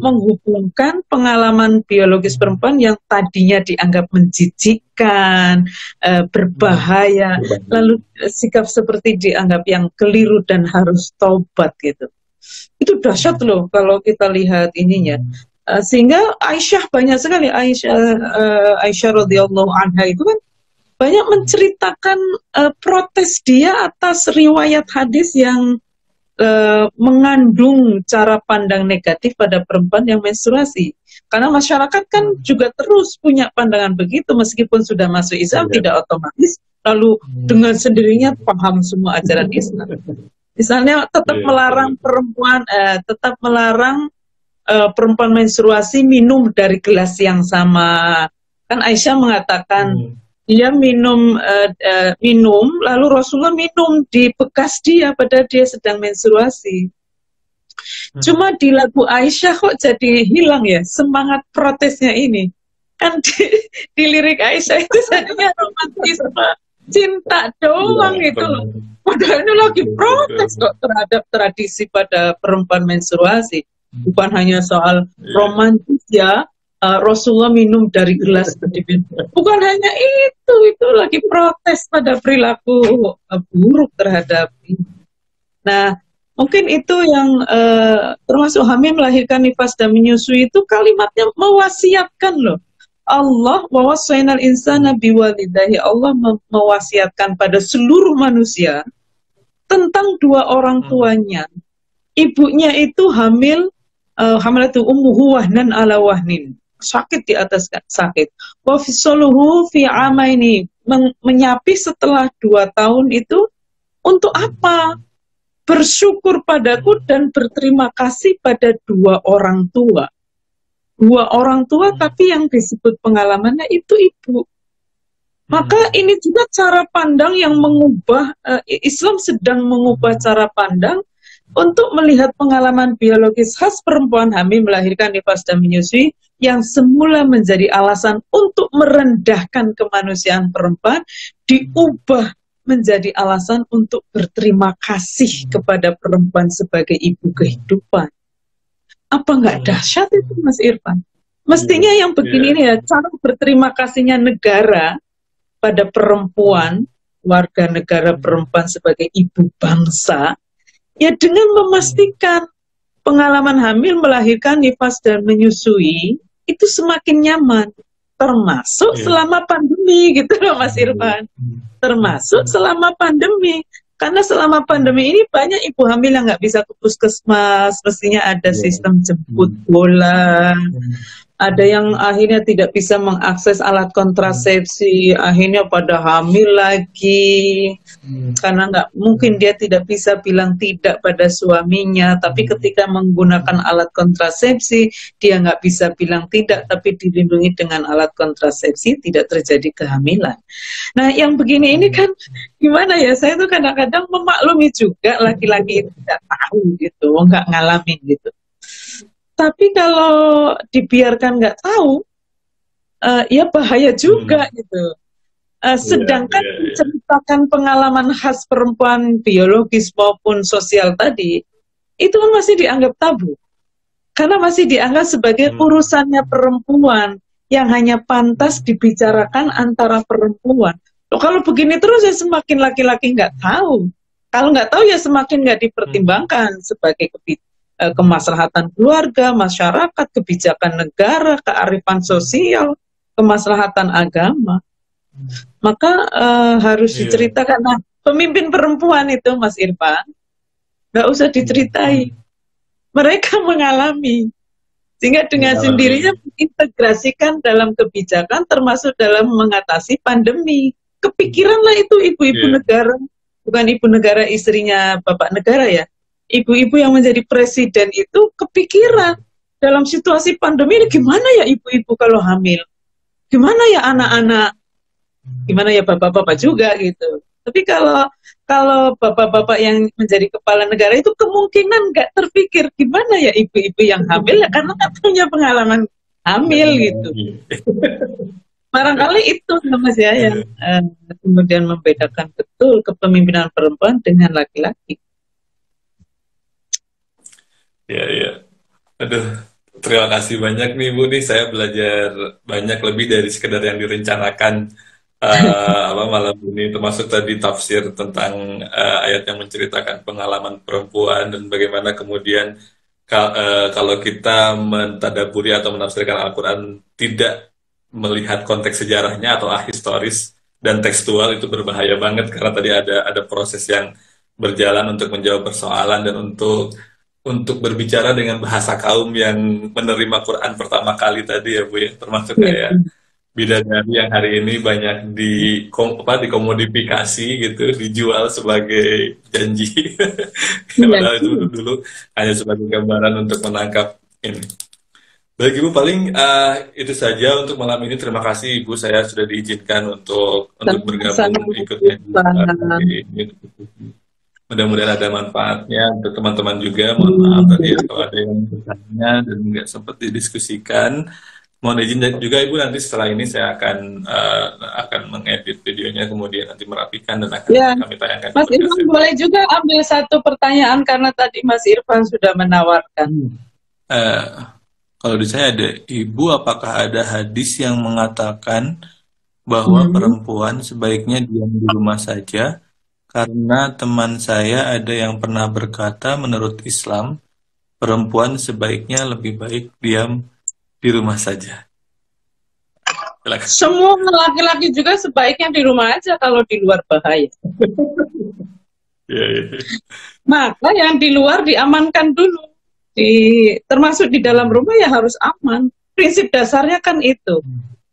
menghubungkan pengalaman biologis perempuan yang tadinya dianggap menjijikkan, berbahaya, lalu sikap seperti dianggap yang keliru dan harus taubat gitu. Itu dahsyat loh kalau kita lihat ininya. Sehingga Aisyah banyak sekali, Aisyah radhiyallahu anha itu kan banyak menceritakan protes dia atas riwayat hadis yang mengandung cara pandang negatif pada perempuan yang menstruasi. Karena masyarakat kan juga terus punya pandangan begitu, meskipun sudah masuk Islam tidak otomatis lalu dengan sendirinya paham semua ajaran Islam. Misalnya tetap melarang perempuan, perempuan menstruasi minum dari gelas yang sama. Kan Aisyah mengatakan dia minum lalu Rasulullah minum di bekas dia pada dia sedang menstruasi. Cuma di lagu Aisyah kok jadi hilang ya semangat protesnya ini. Kan di lirik Aisyah itu jadinya romantisme, cinta doang itu loh. Padahal ini lagi protes kok terhadap tradisi pada perempuan menstruasi. Bukan hanya soal romantis ya, Rasulullah minum dari gelas. Bukan hanya itu lagi protes pada perilaku buruk terhadap ini. Nah, mungkin itu yang termasuk hamil, melahirkan, nifas dan menyusui itu kalimatnya mewasiatkan loh. Allah wawasainal insana biwalidahi, Allah mewasiatkan pada seluruh manusia tentang dua orang tuanya. Ibunya itu hamil itu ummuhu wahnan ala wahnin, sakit di atas sakit. Wa fisoluhu fi amaini, menyapi setelah 2 tahun itu untuk apa? Bersyukur padaku dan berterima kasih pada 2 orang tua. 2 orang tua tapi yang disebut pengalamannya itu ibu. Maka ini juga cara pandang yang mengubah, Islam sedang mengubah cara pandang untuk melihat pengalaman biologis khas perempuan hamil, melahirkan, nifas dan menyusui yang semula menjadi alasan untuk merendahkan kemanusiaan perempuan diubah menjadi alasan untuk berterima kasih kepada perempuan sebagai ibu kehidupan. Apa nggak dahsyat itu Mas Irfan? Mestinya yang begini ini ya, cara berterima kasihnya negara pada perempuan, warga negara perempuan sebagai ibu bangsa, ya dengan memastikan pengalaman hamil, melahirkan, nifas dan menyusui itu semakin nyaman, termasuk selama pandemi gitu loh Mas Irfan. Termasuk selama pandemi. Karena selama pandemi ini banyak ibu hamil yang nggak bisa ke puskesmas, mestinya ada sistem jemput bola. Ada yang akhirnya tidak bisa mengakses alat kontrasepsi, akhirnya pada hamil lagi. Karena nggak mungkin dia tidak bisa bilang tidak pada suaminya, tapi ketika menggunakan alat kontrasepsi, dia nggak bisa bilang tidak, tapi dilindungi dengan alat kontrasepsi, tidak terjadi kehamilan. Nah, yang begini ini kan gimana ya, saya tuh kadang-kadang memaklumi juga laki-laki itu tidak tahu gitu, nggak ngalamin gitu. Tapi kalau dibiarkan nggak tahu, ya bahaya juga gitu. Sedangkan menceritakan pengalaman khas perempuan biologis maupun sosial tadi, itu kan masih dianggap tabu. Karena masih dianggap sebagai urusannya perempuan yang hanya pantas dibicarakan antara perempuan. Loh, kalau begini terus ya semakin laki-laki nggak tahu. Kalau nggak tahu ya semakin nggak dipertimbangkan sebagai kemaslahatan keluarga, masyarakat, kebijakan negara, kearifan sosial, kemaslahatan agama. Maka harus diceritakan. Nah, pemimpin perempuan itu Mas Irfan, nggak usah diceritai. Mereka mengalami. Sehingga dengan sendirinya mengintegrasikan dalam kebijakan, termasuk dalam mengatasi pandemi. Kepikiranlah itu ibu-ibu negara, bukan ibu negara istrinya bapak negara ya. Ibu-ibu yang menjadi presiden itu kepikiran dalam situasi pandemi ini gimana ya ibu-ibu kalau hamil, gimana ya anak-anak, gimana ya bapak-bapak juga gitu. Tapi kalau bapak-bapak yang menjadi kepala negara itu kemungkinan nggak terpikir gimana ya ibu-ibu yang hamil ya karena nggak punya pengalaman hamil gitu. Barangkali itu Mas ya yang kemudian membedakan betul kepemimpinan perempuan dengan laki-laki. Ya. Aduh, terima kasih banyak nih Bu nih, saya belajar banyak lebih dari sekedar yang direncanakan malam ini, termasuk tadi tafsir tentang ayat yang menceritakan pengalaman perempuan dan bagaimana kemudian kalau kita mentadaburi atau menafsirkan Al-Quran tidak melihat konteks sejarahnya atau historis dan tekstual itu berbahaya banget karena tadi ada proses yang berjalan untuk menjawab persoalan dan untuk berbicara dengan bahasa kaum yang menerima Quran pertama kali tadi ya Bu ya, termasuk Iya. kayak bidadari yang hari ini banyak dikomodifikasi gitu, dijual sebagai janji. Iya. Padahal itu dulu hanya sebagai gambaran untuk menangkap ini. Baik Ibu, paling itu saja untuk malam ini. Terima kasih Ibu, saya sudah diizinkan untuk bergabung Sama-sama. ikutnya di ini. Mudah-mudahan ada manfaatnya untuk teman-teman juga. Mohon maaf tadi ya kalau ada yang bertanya dan nggak sempat didiskusikan. Mohon izin juga Ibu, nanti setelah ini saya akan mengedit videonya, kemudian nanti merapikan dan akan Ya, kami tayangkan. Mas Irfan boleh juga ambil satu pertanyaan karena tadi Mas Irfan sudah menawarkan. Kalau di saya ada, Ibu, apakah ada hadis yang mengatakan bahwa perempuan sebaiknya diam di rumah saja? Karena teman saya ada yang pernah berkata, menurut Islam, perempuan sebaiknya lebih baik diam di rumah saja. Silakan. Semua laki-laki juga sebaiknya di rumah aja kalau di luar bahaya. Ya. Maka yang di luar diamankan dulu. Termasuk di dalam rumah ya harus aman. Prinsip dasarnya kan itu.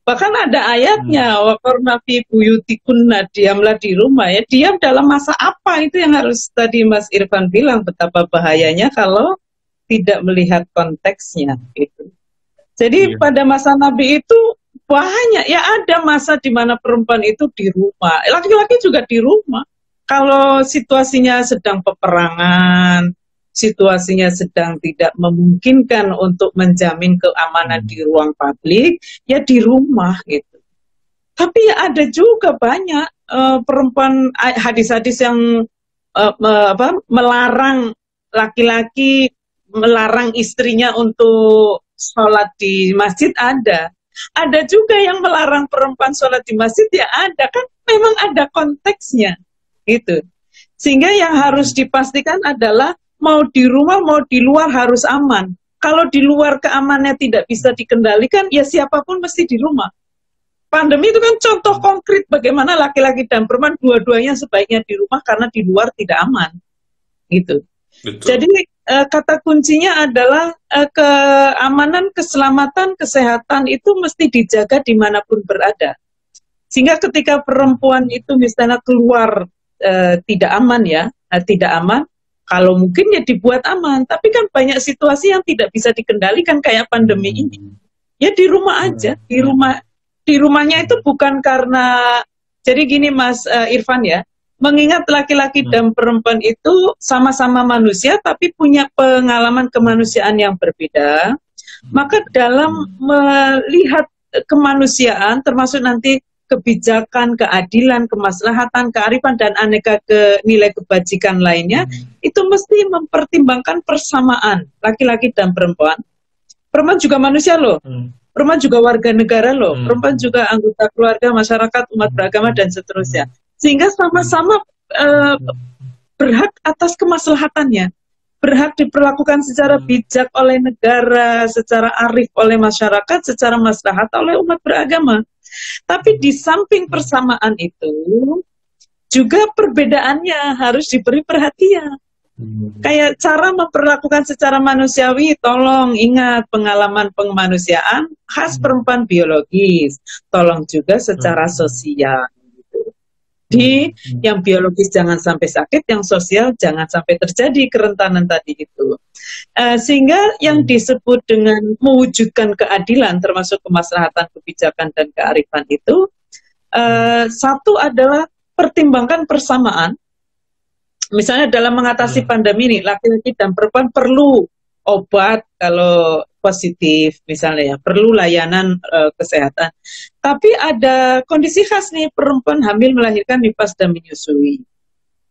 Bahkan ada ayatnya, waqarna fi buyutikunna, diamlah di rumah ya. Diam dalam masa apa, itu yang harus tadi Mas Irfan bilang, betapa bahayanya kalau tidak melihat konteksnya gitu. Jadi pada masa Nabi itu banyak ya, ada masa di mana perempuan itu di rumah, laki-laki juga di rumah. Kalau situasinya sedang peperangan, situasinya sedang tidak memungkinkan untuk menjamin keamanan di ruang publik, ya di rumah gitu. Tapi ya ada juga banyak perempuan, hadis-hadis yang melarang laki-laki, melarang istrinya untuk sholat di masjid ada. Ada juga yang melarang perempuan sholat di masjid, ya ada, kan memang ada konteksnya gitu. Sehingga yang harus dipastikan adalah mau di rumah mau di luar harus aman. Kalau di luar keamanannya tidak bisa dikendalikan, ya siapapun mesti di rumah. Pandemi itu kan contoh konkret bagaimana laki-laki dan perempuan dua-duanya sebaiknya di rumah karena di luar tidak aman, gitu. Betul. Jadi kata kuncinya adalah keamanan, keselamatan, kesehatan itu mesti dijaga dimanapun berada. Sehingga ketika perempuan itu misalnya keluar tidak aman ya, tidak aman, kalau mungkin ya dibuat aman, tapi kan banyak situasi yang tidak bisa dikendalikan kayak pandemi ini. Ya di rumah aja, di rumahnya itu bukan karena, jadi gini Mas Irfan ya, mengingat laki-laki dan perempuan itu sama-sama manusia tapi punya pengalaman kemanusiaan yang berbeda, maka dalam melihat kemanusiaan termasuk nanti kebijakan, keadilan, kemaslahatan, kearifan, dan aneka nilai kebajikan lainnya, itu mesti mempertimbangkan persamaan laki-laki dan perempuan. Perempuan juga manusia loh, perempuan juga warga negara loh, perempuan juga anggota keluarga, masyarakat, umat beragama, dan seterusnya. Sehingga sama-sama berhak atas kemaslahatannya, berhak diperlakukan secara bijak oleh negara, secara arif oleh masyarakat, secara maslahat oleh umat beragama. Tapi di samping persamaan itu, juga perbedaannya harus diberi perhatian. Kayak cara memperlakukan secara manusiawi, tolong ingat pengalaman pengemanusiaan khas perempuan biologis, tolong juga secara sosial. Di yang biologis jangan sampai sakit, yang sosial jangan sampai terjadi kerentanan tadi itu. Sehingga yang disebut dengan mewujudkan keadilan termasuk kemaslahatan, kebijakan, dan kearifan itu, satu adalah pertimbangkan persamaan. Misalnya dalam mengatasi pandemi ini, laki-laki dan perempuan perlu obat kalau positif misalnya ya, perlu layanan kesehatan. Tapi ada kondisi khas nih, perempuan hamil, melahirkan, nifas, dan menyusui.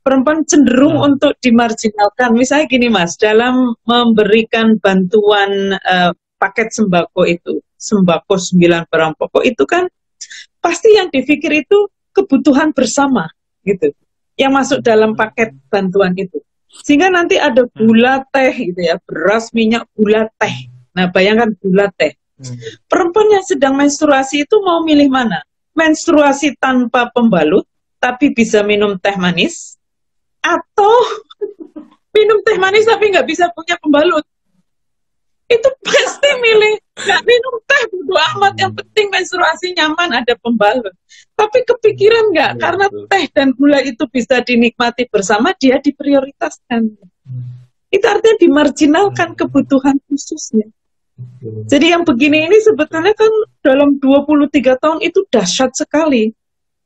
Perempuan cenderung untuk dimarginalkan. Misalnya gini Mas, dalam memberikan bantuan paket sembako itu, sembako 9 barang pokok itu kan pasti yang dipikir itu kebutuhan bersama gitu, yang masuk dalam paket bantuan itu. Sehingga nanti ada gula, teh gitu ya, beras, minyak, gula, teh. Nah bayangkan gula, teh. Perempuan yang sedang menstruasi itu mau milih mana? Menstruasi tanpa pembalut, tapi bisa minum teh manis, atau minum teh manis tapi nggak bisa punya pembalut. Itu pasti milih nggak minum teh, bodo amat, yang penting menstruasi nyaman, ada pembalut. Tapi kepikiran nggak, karena teh dan gula itu bisa dinikmati bersama, dia diprioritaskan. Itu artinya dimarginalkan kebutuhan khususnya. Jadi yang begini ini sebetulnya kan dalam 23 tahun itu dahsyat sekali.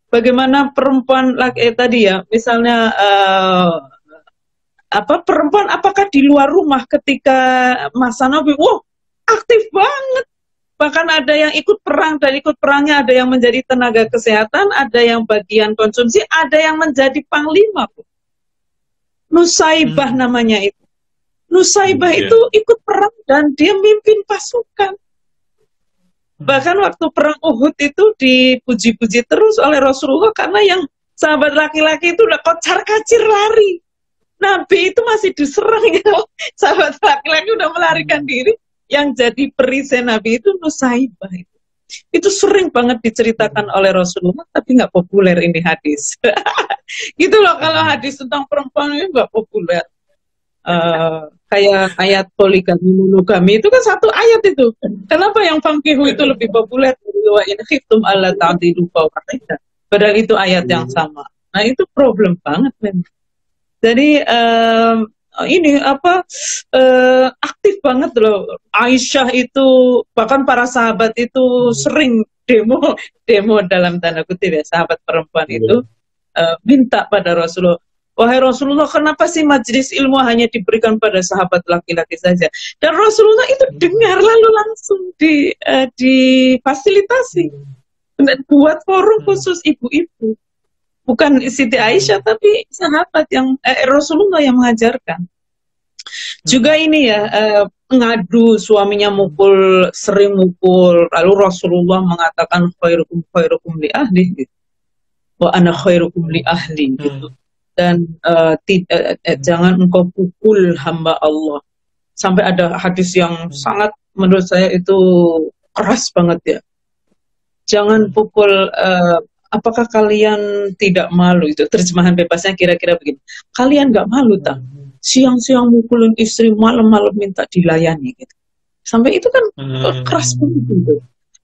Bagaimana perempuan tadi ya, misalnya perempuan apakah di luar rumah ketika masa Nabi, aktif banget. Bahkan ada yang ikut perang, dan ikut perangnya ada yang menjadi tenaga kesehatan, ada yang bagian konsumsi, ada yang menjadi panglima. Nusaibah namanya itu. Nusaibah itu ikut perang dan dia mimpin pasukan. Bahkan waktu perang Uhud itu dipuji-puji terus oleh Rasulullah karena yang sahabat laki-laki itu udah kocar-kacir lari. Nabi itu masih diserang ya. Sahabat laki-laki udah melarikan diri. Yang jadi perisai Nabi itu Nusaibah itu. Itu sering banget diceritakan oleh Rasulullah, tapi nggak populer ini hadis. Gitu loh, kalau hadis tentang perempuan ini nggak populer. Kayak ayat poligami monogami itu kan satu ayat itu. Kenapa yang fankihu itu lebih populer? Wa in khiftum alla ta'dilu fawahida. Padahal itu ayat yang sama. Nah itu problem banget memang. Jadi aktif banget loh. Aisyah itu, bahkan para sahabat itu sering demo dalam tanda kutip ya, sahabat perempuan itu minta pada Rasulullah, wahai Rasulullah, kenapa sih majelis ilmu hanya diberikan pada sahabat laki-laki saja? Dan Rasulullah itu dengar lalu langsung difasilitasi buat forum khusus ibu-ibu. Bukan Siti Aisyah, tapi sahabat yang Rasulullah yang mengajarkan. Juga ini ya, ngadu suaminya sering mukul, lalu Rasulullah mengatakan khairukum li ahli, gitu. Wa ana khairukum li ahli, gitu. Dan jangan engkau pukul hamba Allah. Sampai ada hadis yang sangat menurut saya itu keras banget ya. Jangan pukul, apakah kalian tidak malu? Itu terjemahan bebasnya kira-kira begini. Kalian nggak malu tak? Siang-siang mukulin istri, malam-malam minta dilayani gitu. Sampai itu kan keras banget gitu.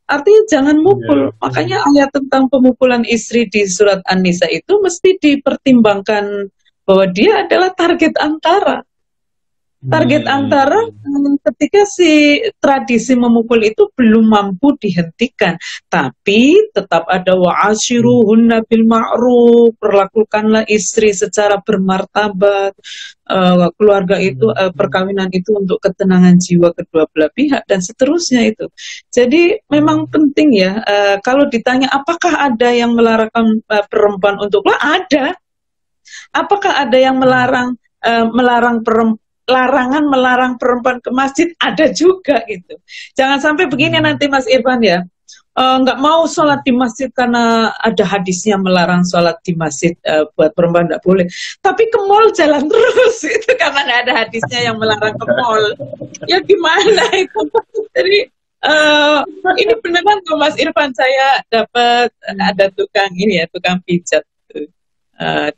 Artinya jangan mukul. Makanya ayat tentang pemukulan istri di surat An-Nisa itu mesti dipertimbangkan bahwa dia adalah target antara. Target antara ketika si tradisi memukul itu belum mampu dihentikan, tapi tetap ada wa'ashiruhunna bil ma'ruf, perlakukanlah istri secara bermartabat. Keluarga itu, perkawinan itu untuk ketenangan jiwa kedua belah pihak dan seterusnya itu. Jadi memang penting ya, kalau ditanya apakah ada yang melarang perempuan untuk ada? Apakah ada yang melarang larangan melarang perempuan ke masjid? Ada juga gitu. Jangan sampai begini nanti Mas Irfan ya, nggak mau sholat di masjid karena ada hadisnya melarang sholat di masjid, buat perempuan nggak boleh. Tapi ke mall jalan terus itu karena nggak ada hadisnya yang melarang ke mall. Ya gimana itu? Jadi ini beneran tuh Mas Irfan, saya dapat ada tukang pijat.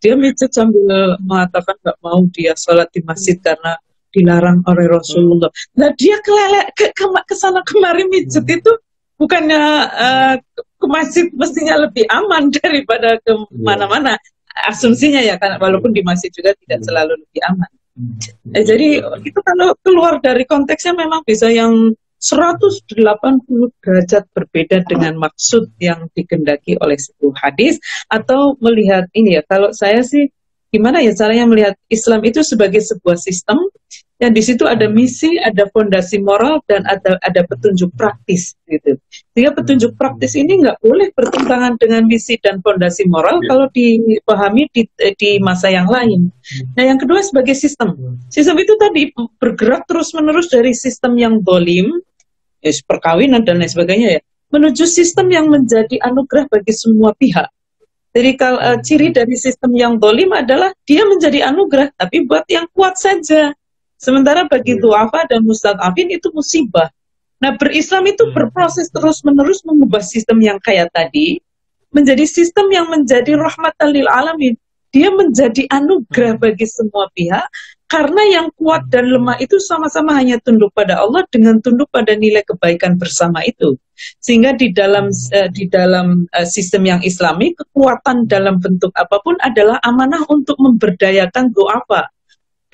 Dia mijat sambil mengatakan nggak mau dia sholat di masjid karena dilarang oleh Rasulullah. Nah dia ke sana kemari mijat itu bukannya ke masjid mestinya lebih aman daripada ke mana-mana. Asumsinya ya, kan walaupun di masjid juga tidak selalu lebih aman. Jadi itu kalau keluar dari konteksnya memang bisa yang 180 derajat berbeda dengan maksud yang dikehendaki oleh sebuah hadis. Atau melihat ini ya, kalau saya sih gimana ya caranya melihat Islam itu sebagai sebuah sistem yang di situ ada misi, ada fondasi moral, dan ada petunjuk praktis gitu. Sehingga petunjuk praktis ini nggak boleh bertentangan dengan misi dan fondasi moral kalau dipahami di masa yang lain. Nah yang kedua sebagai sistem. Sistem itu tadi bergerak terus-menerus dari sistem yang dolim, perkawinan dan lain sebagainya ya, menuju sistem yang menjadi anugerah bagi semua pihak. Jadi kalau ciri dari sistem yang dolim adalah dia menjadi anugerah, tapi buat yang kuat saja. Sementara bagi du'afa dan mustad'afin itu musibah. Nah berislam itu berproses terus-menerus mengubah sistem yang kayak tadi menjadi sistem yang menjadi rahmatan lil alamin. dia menjadi anugerah bagi semua pihak, karena yang kuat dan lemah itu sama-sama hanya tunduk pada Allah dengan tunduk pada nilai kebaikan bersama itu. Sehingga di dalam sistem yang Islami, kekuatan dalam bentuk apapun adalah amanah untuk memberdayakan doa,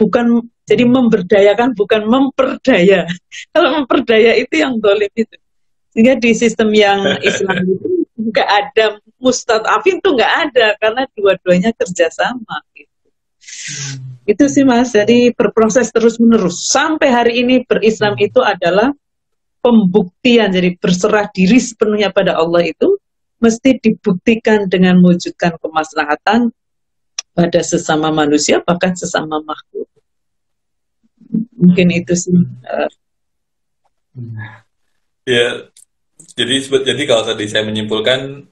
bukan jadi memberdayakan, bukan memperdaya. Kalau memperdaya itu yang dolim itu. Sehingga di sistem yang Islam itu nggak ada mustadafin, tuh nggak ada, karena dua-duanya kerjasama. Gitu. Itu sih Mas, jadi berproses terus-menerus. Sampai hari ini berislam itu adalah pembuktian, jadi berserah diri sepenuhnya pada Allah itu mesti dibuktikan dengan mewujudkan kemaslahatan pada sesama manusia, bahkan sesama makhluk. Mungkin itu sih. Ya, jadi kalau tadi saya menyimpulkan,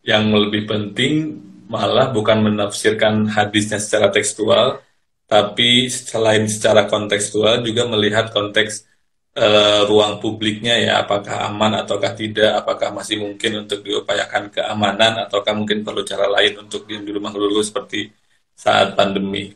yang lebih penting malah bukan menafsirkan hadisnya secara tekstual, tapi selain secara kontekstual juga melihat konteks ruang publiknya ya, apakah aman ataukah tidak, apakah masih mungkin untuk diupayakan keamanan, ataukah mungkin perlu cara lain untuk diam di rumah dulu seperti saat pandemi.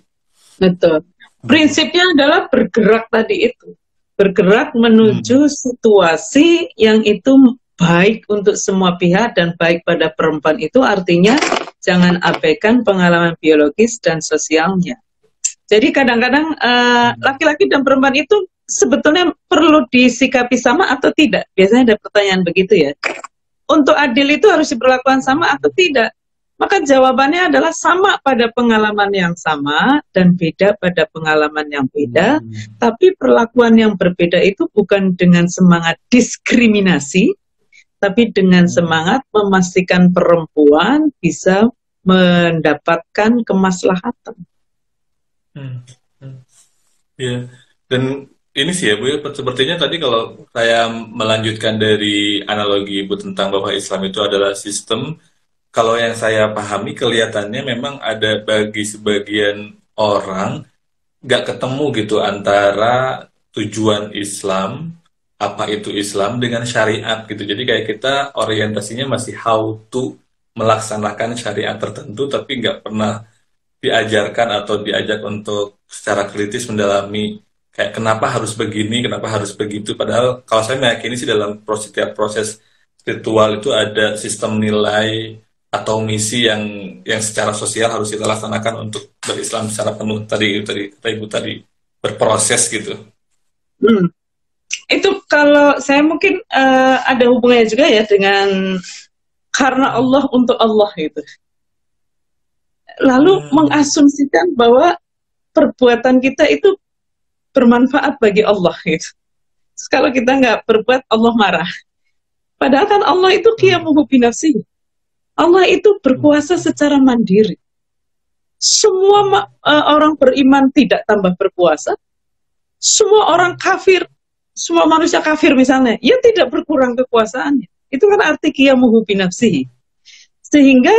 Betul. Prinsipnya adalah bergerak tadi itu. Bergerak menuju situasi yang itu baik untuk semua pihak dan baik pada perempuan itu, artinya jangan abaikan pengalaman biologis dan sosialnya. Jadi kadang-kadang laki-laki dan perempuan itu sebetulnya perlu disikapi sama atau tidak? Biasanya ada pertanyaan begitu ya. Untuk adil itu harus diperlakukan sama atau tidak? Maka jawabannya adalah sama pada pengalaman yang sama dan beda pada pengalaman yang beda. Tapi perlakuan yang berbeda itu bukan dengan semangat diskriminasi, tapi dengan semangat memastikan perempuan bisa mendapatkan kemaslahatan. Ya, dan ini sih ya Bu, sepertinya tadi kalau saya melanjutkan dari analogi Ibu tentang bahwa Islam itu adalah sistem, kalau yang saya pahami kelihatannya memang ada bagi sebagian orang nggak ketemu gitu antara tujuan Islam, apa itu Islam dengan syariat gitu. Jadi kayak kita orientasinya masih how to melaksanakan syariat tertentu, tapi nggak pernah diajarkan atau diajak untuk secara kritis mendalami kayak kenapa harus begini, kenapa harus begitu. Padahal kalau saya meyakini sih dalam setiap proses ritual itu ada sistem nilai atau misi yang secara sosial harus kita laksanakan untuk berislam secara penuh. Tadi kata Ibu tadi berproses gitu. Itu kalau saya mungkin ada hubungannya juga ya dengan karena Allah untuk Allah gitu. Lalu mengasumsikan bahwa perbuatan kita itu bermanfaat bagi Allah gitu. Terus kalau kita nggak berbuat, Allah marah. Padahal kan Allah itu qiyamuhu binafsihi. Allah itu berkuasa secara mandiri. Semua orang beriman tidak tambah berkuasa. Semua orang kafir, semua manusia kafir misalnya, ya tidak berkurang kekuasaannya. Itu kan arti qiyamuhu binafsihi. Sehingga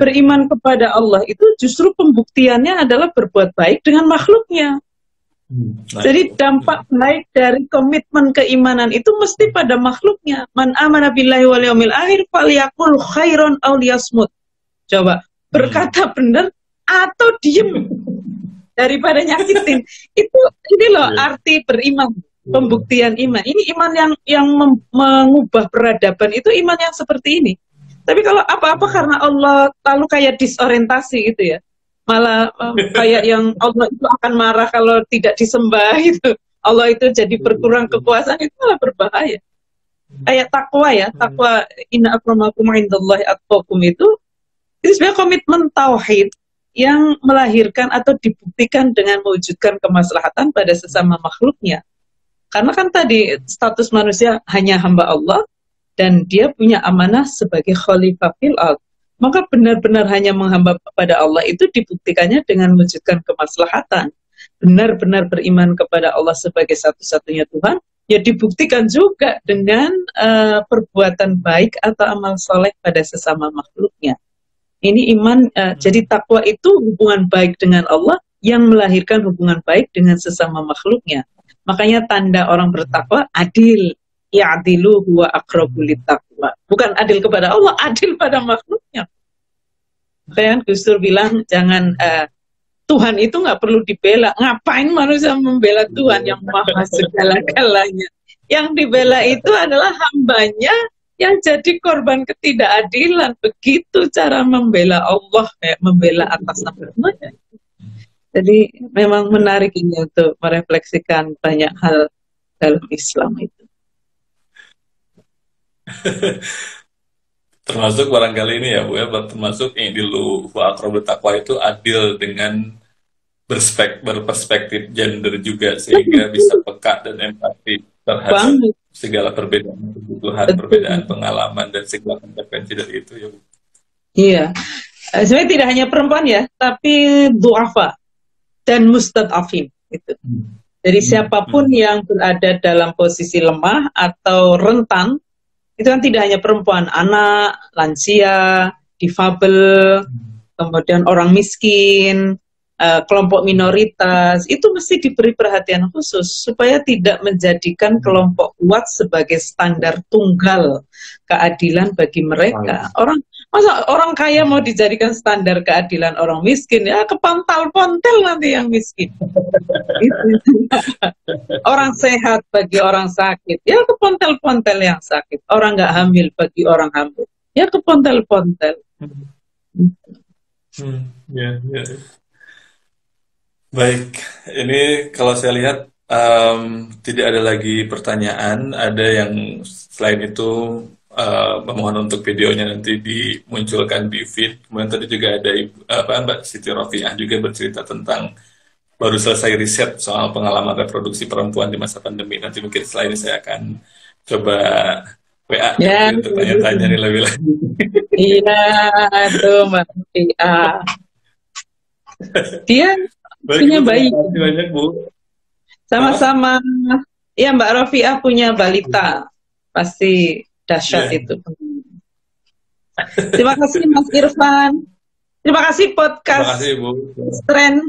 beriman kepada Allah itu justru pembuktiannya adalah berbuat baik dengan makhluknya. Jadi dampak baik dari komitmen keimanan itu mesti pada makhluknya. Man amana billahi wal yaumil akhir falyaqul khairan aw liyasmut. Coba berkata benar atau diem daripada nyakitin. Ini loh arti beriman, pembuktian iman. Ini iman yang mengubah peradaban, itu iman yang seperti ini. Tapi kalau apa-apa karena Allah lalu kayak disorientasi gitu ya. Malah kayak yang Allah itu akan marah kalau tidak disembah gitu. Allah itu jadi berkurang kekuasaan, itu malah berbahaya. Kayak takwa ya, takwa inna akramakum indallahi atqakum itu sebenarnya komitmen tauhid yang melahirkan atau dibuktikan dengan mewujudkan kemaslahatan pada sesama makhluknya. Karena kan tadi status manusia hanya hamba Allah dan dia punya amanah sebagai khalifah fil ardh. Maka benar-benar hanya menghamba kepada Allah itu dibuktikannya dengan mewujudkan kemaslahatan. Benar-benar beriman kepada Allah sebagai satu-satunya Tuhan, ya dibuktikan juga dengan perbuatan baik atau amal soleh pada sesama makhluknya. Ini iman, jadi takwa itu hubungan baik dengan Allah yang melahirkan hubungan baik dengan sesama makhluknya. Makanya tanda orang bertakwa adil. Ya'dilu huwa aqrabu littaqwa. Bukan adil kepada Allah, adil pada makhluknya. Kan Gus Dur bilang jangan Tuhan itu nggak perlu dibela. Ngapain manusia membela Tuhan yang maha segala-galanya? Yang dibela itu adalah hambanya yang jadi korban ketidakadilan. Begitu cara membela Allah, membela atas namanya. Jadi memang menarik ini untuk merefleksikan banyak hal dalam Islam itu. Termasuk barangkali ini ya Bu ya, termasuk i'dilu wa aqrabu taqwa itu adil dengan berperspektif gender juga, sehingga bisa peka dan empati terhadap segala perbedaan kebutuhan, perbedaan pengalaman dan segala konsekuensi dari itu ya Bu. Iya, sebenarnya tidak hanya perempuan ya, tapi du'afa dan mustad'afin gitu. Jadi siapapun yang berada dalam posisi lemah atau rentan, itu kan tidak hanya perempuan, anak, lansia, difabel, kemudian orang miskin, kelompok minoritas, itu mesti diberi perhatian khusus supaya tidak menjadikan kelompok kuat sebagai standar tunggal keadilan bagi mereka. Masa orang kaya mau dijadikan standar keadilan orang miskin, ya kepontal-pontel nanti yang miskin. Orang sehat bagi orang sakit, ya kepontel-pontel yang sakit. Orang nggak hamil bagi orang hamil, ya kepontel-pontel. Ya. Baik, ini kalau saya lihat tidak ada lagi pertanyaan. Ada yang selain itu memohon untuk videonya nanti dimunculkan di feed. Kemudian tadi juga ada Mbak Siti Rofiah juga bercerita tentang baru selesai riset soal pengalaman reproduksi perempuan di masa pandemi. Nanti mungkin setelah ini saya akan coba WA ya, untuk tanya-tanya nih lebih lanjut. Iya, tuh Mbak Rofiah. Dia punya bayi. Terima kasih banyak Bu. Sama-sama. Iya Mbak Rofiah punya balita. Pasti dahsyat itu. Terima kasih Mas Irfan. Terima kasih podcast. Terima kasih Bu. Trend.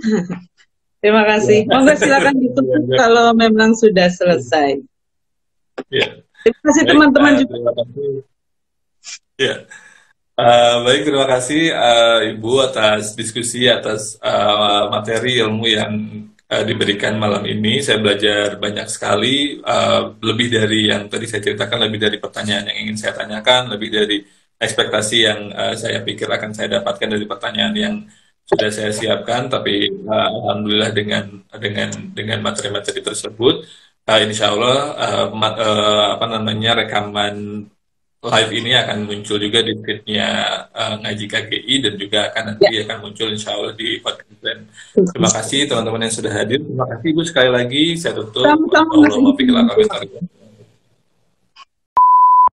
Terima kasih. Monggo silakan ditutup kalau memang sudah selesai. Ya. Terima kasih teman-teman juga. Terima kasih. Ya. Baik, terima kasih Ibu atas diskusi, atas materi ilmu yang diberikan malam ini. Saya belajar banyak sekali, lebih dari yang tadi saya ceritakan, lebih dari pertanyaan yang ingin saya tanyakan, lebih dari ekspektasi yang saya pikir akan saya dapatkan dari pertanyaan yang sudah saya siapkan. Tapi alhamdulillah dengan materi-materi tersebut, insya Allah rekaman live ini akan muncul juga di feed-nya Ngaji KGI, dan juga nanti akan muncul insya Allah di podcast. Terima kasih teman-teman yang sudah hadir. Terima kasih Ibu sekali lagi. Saya tutup.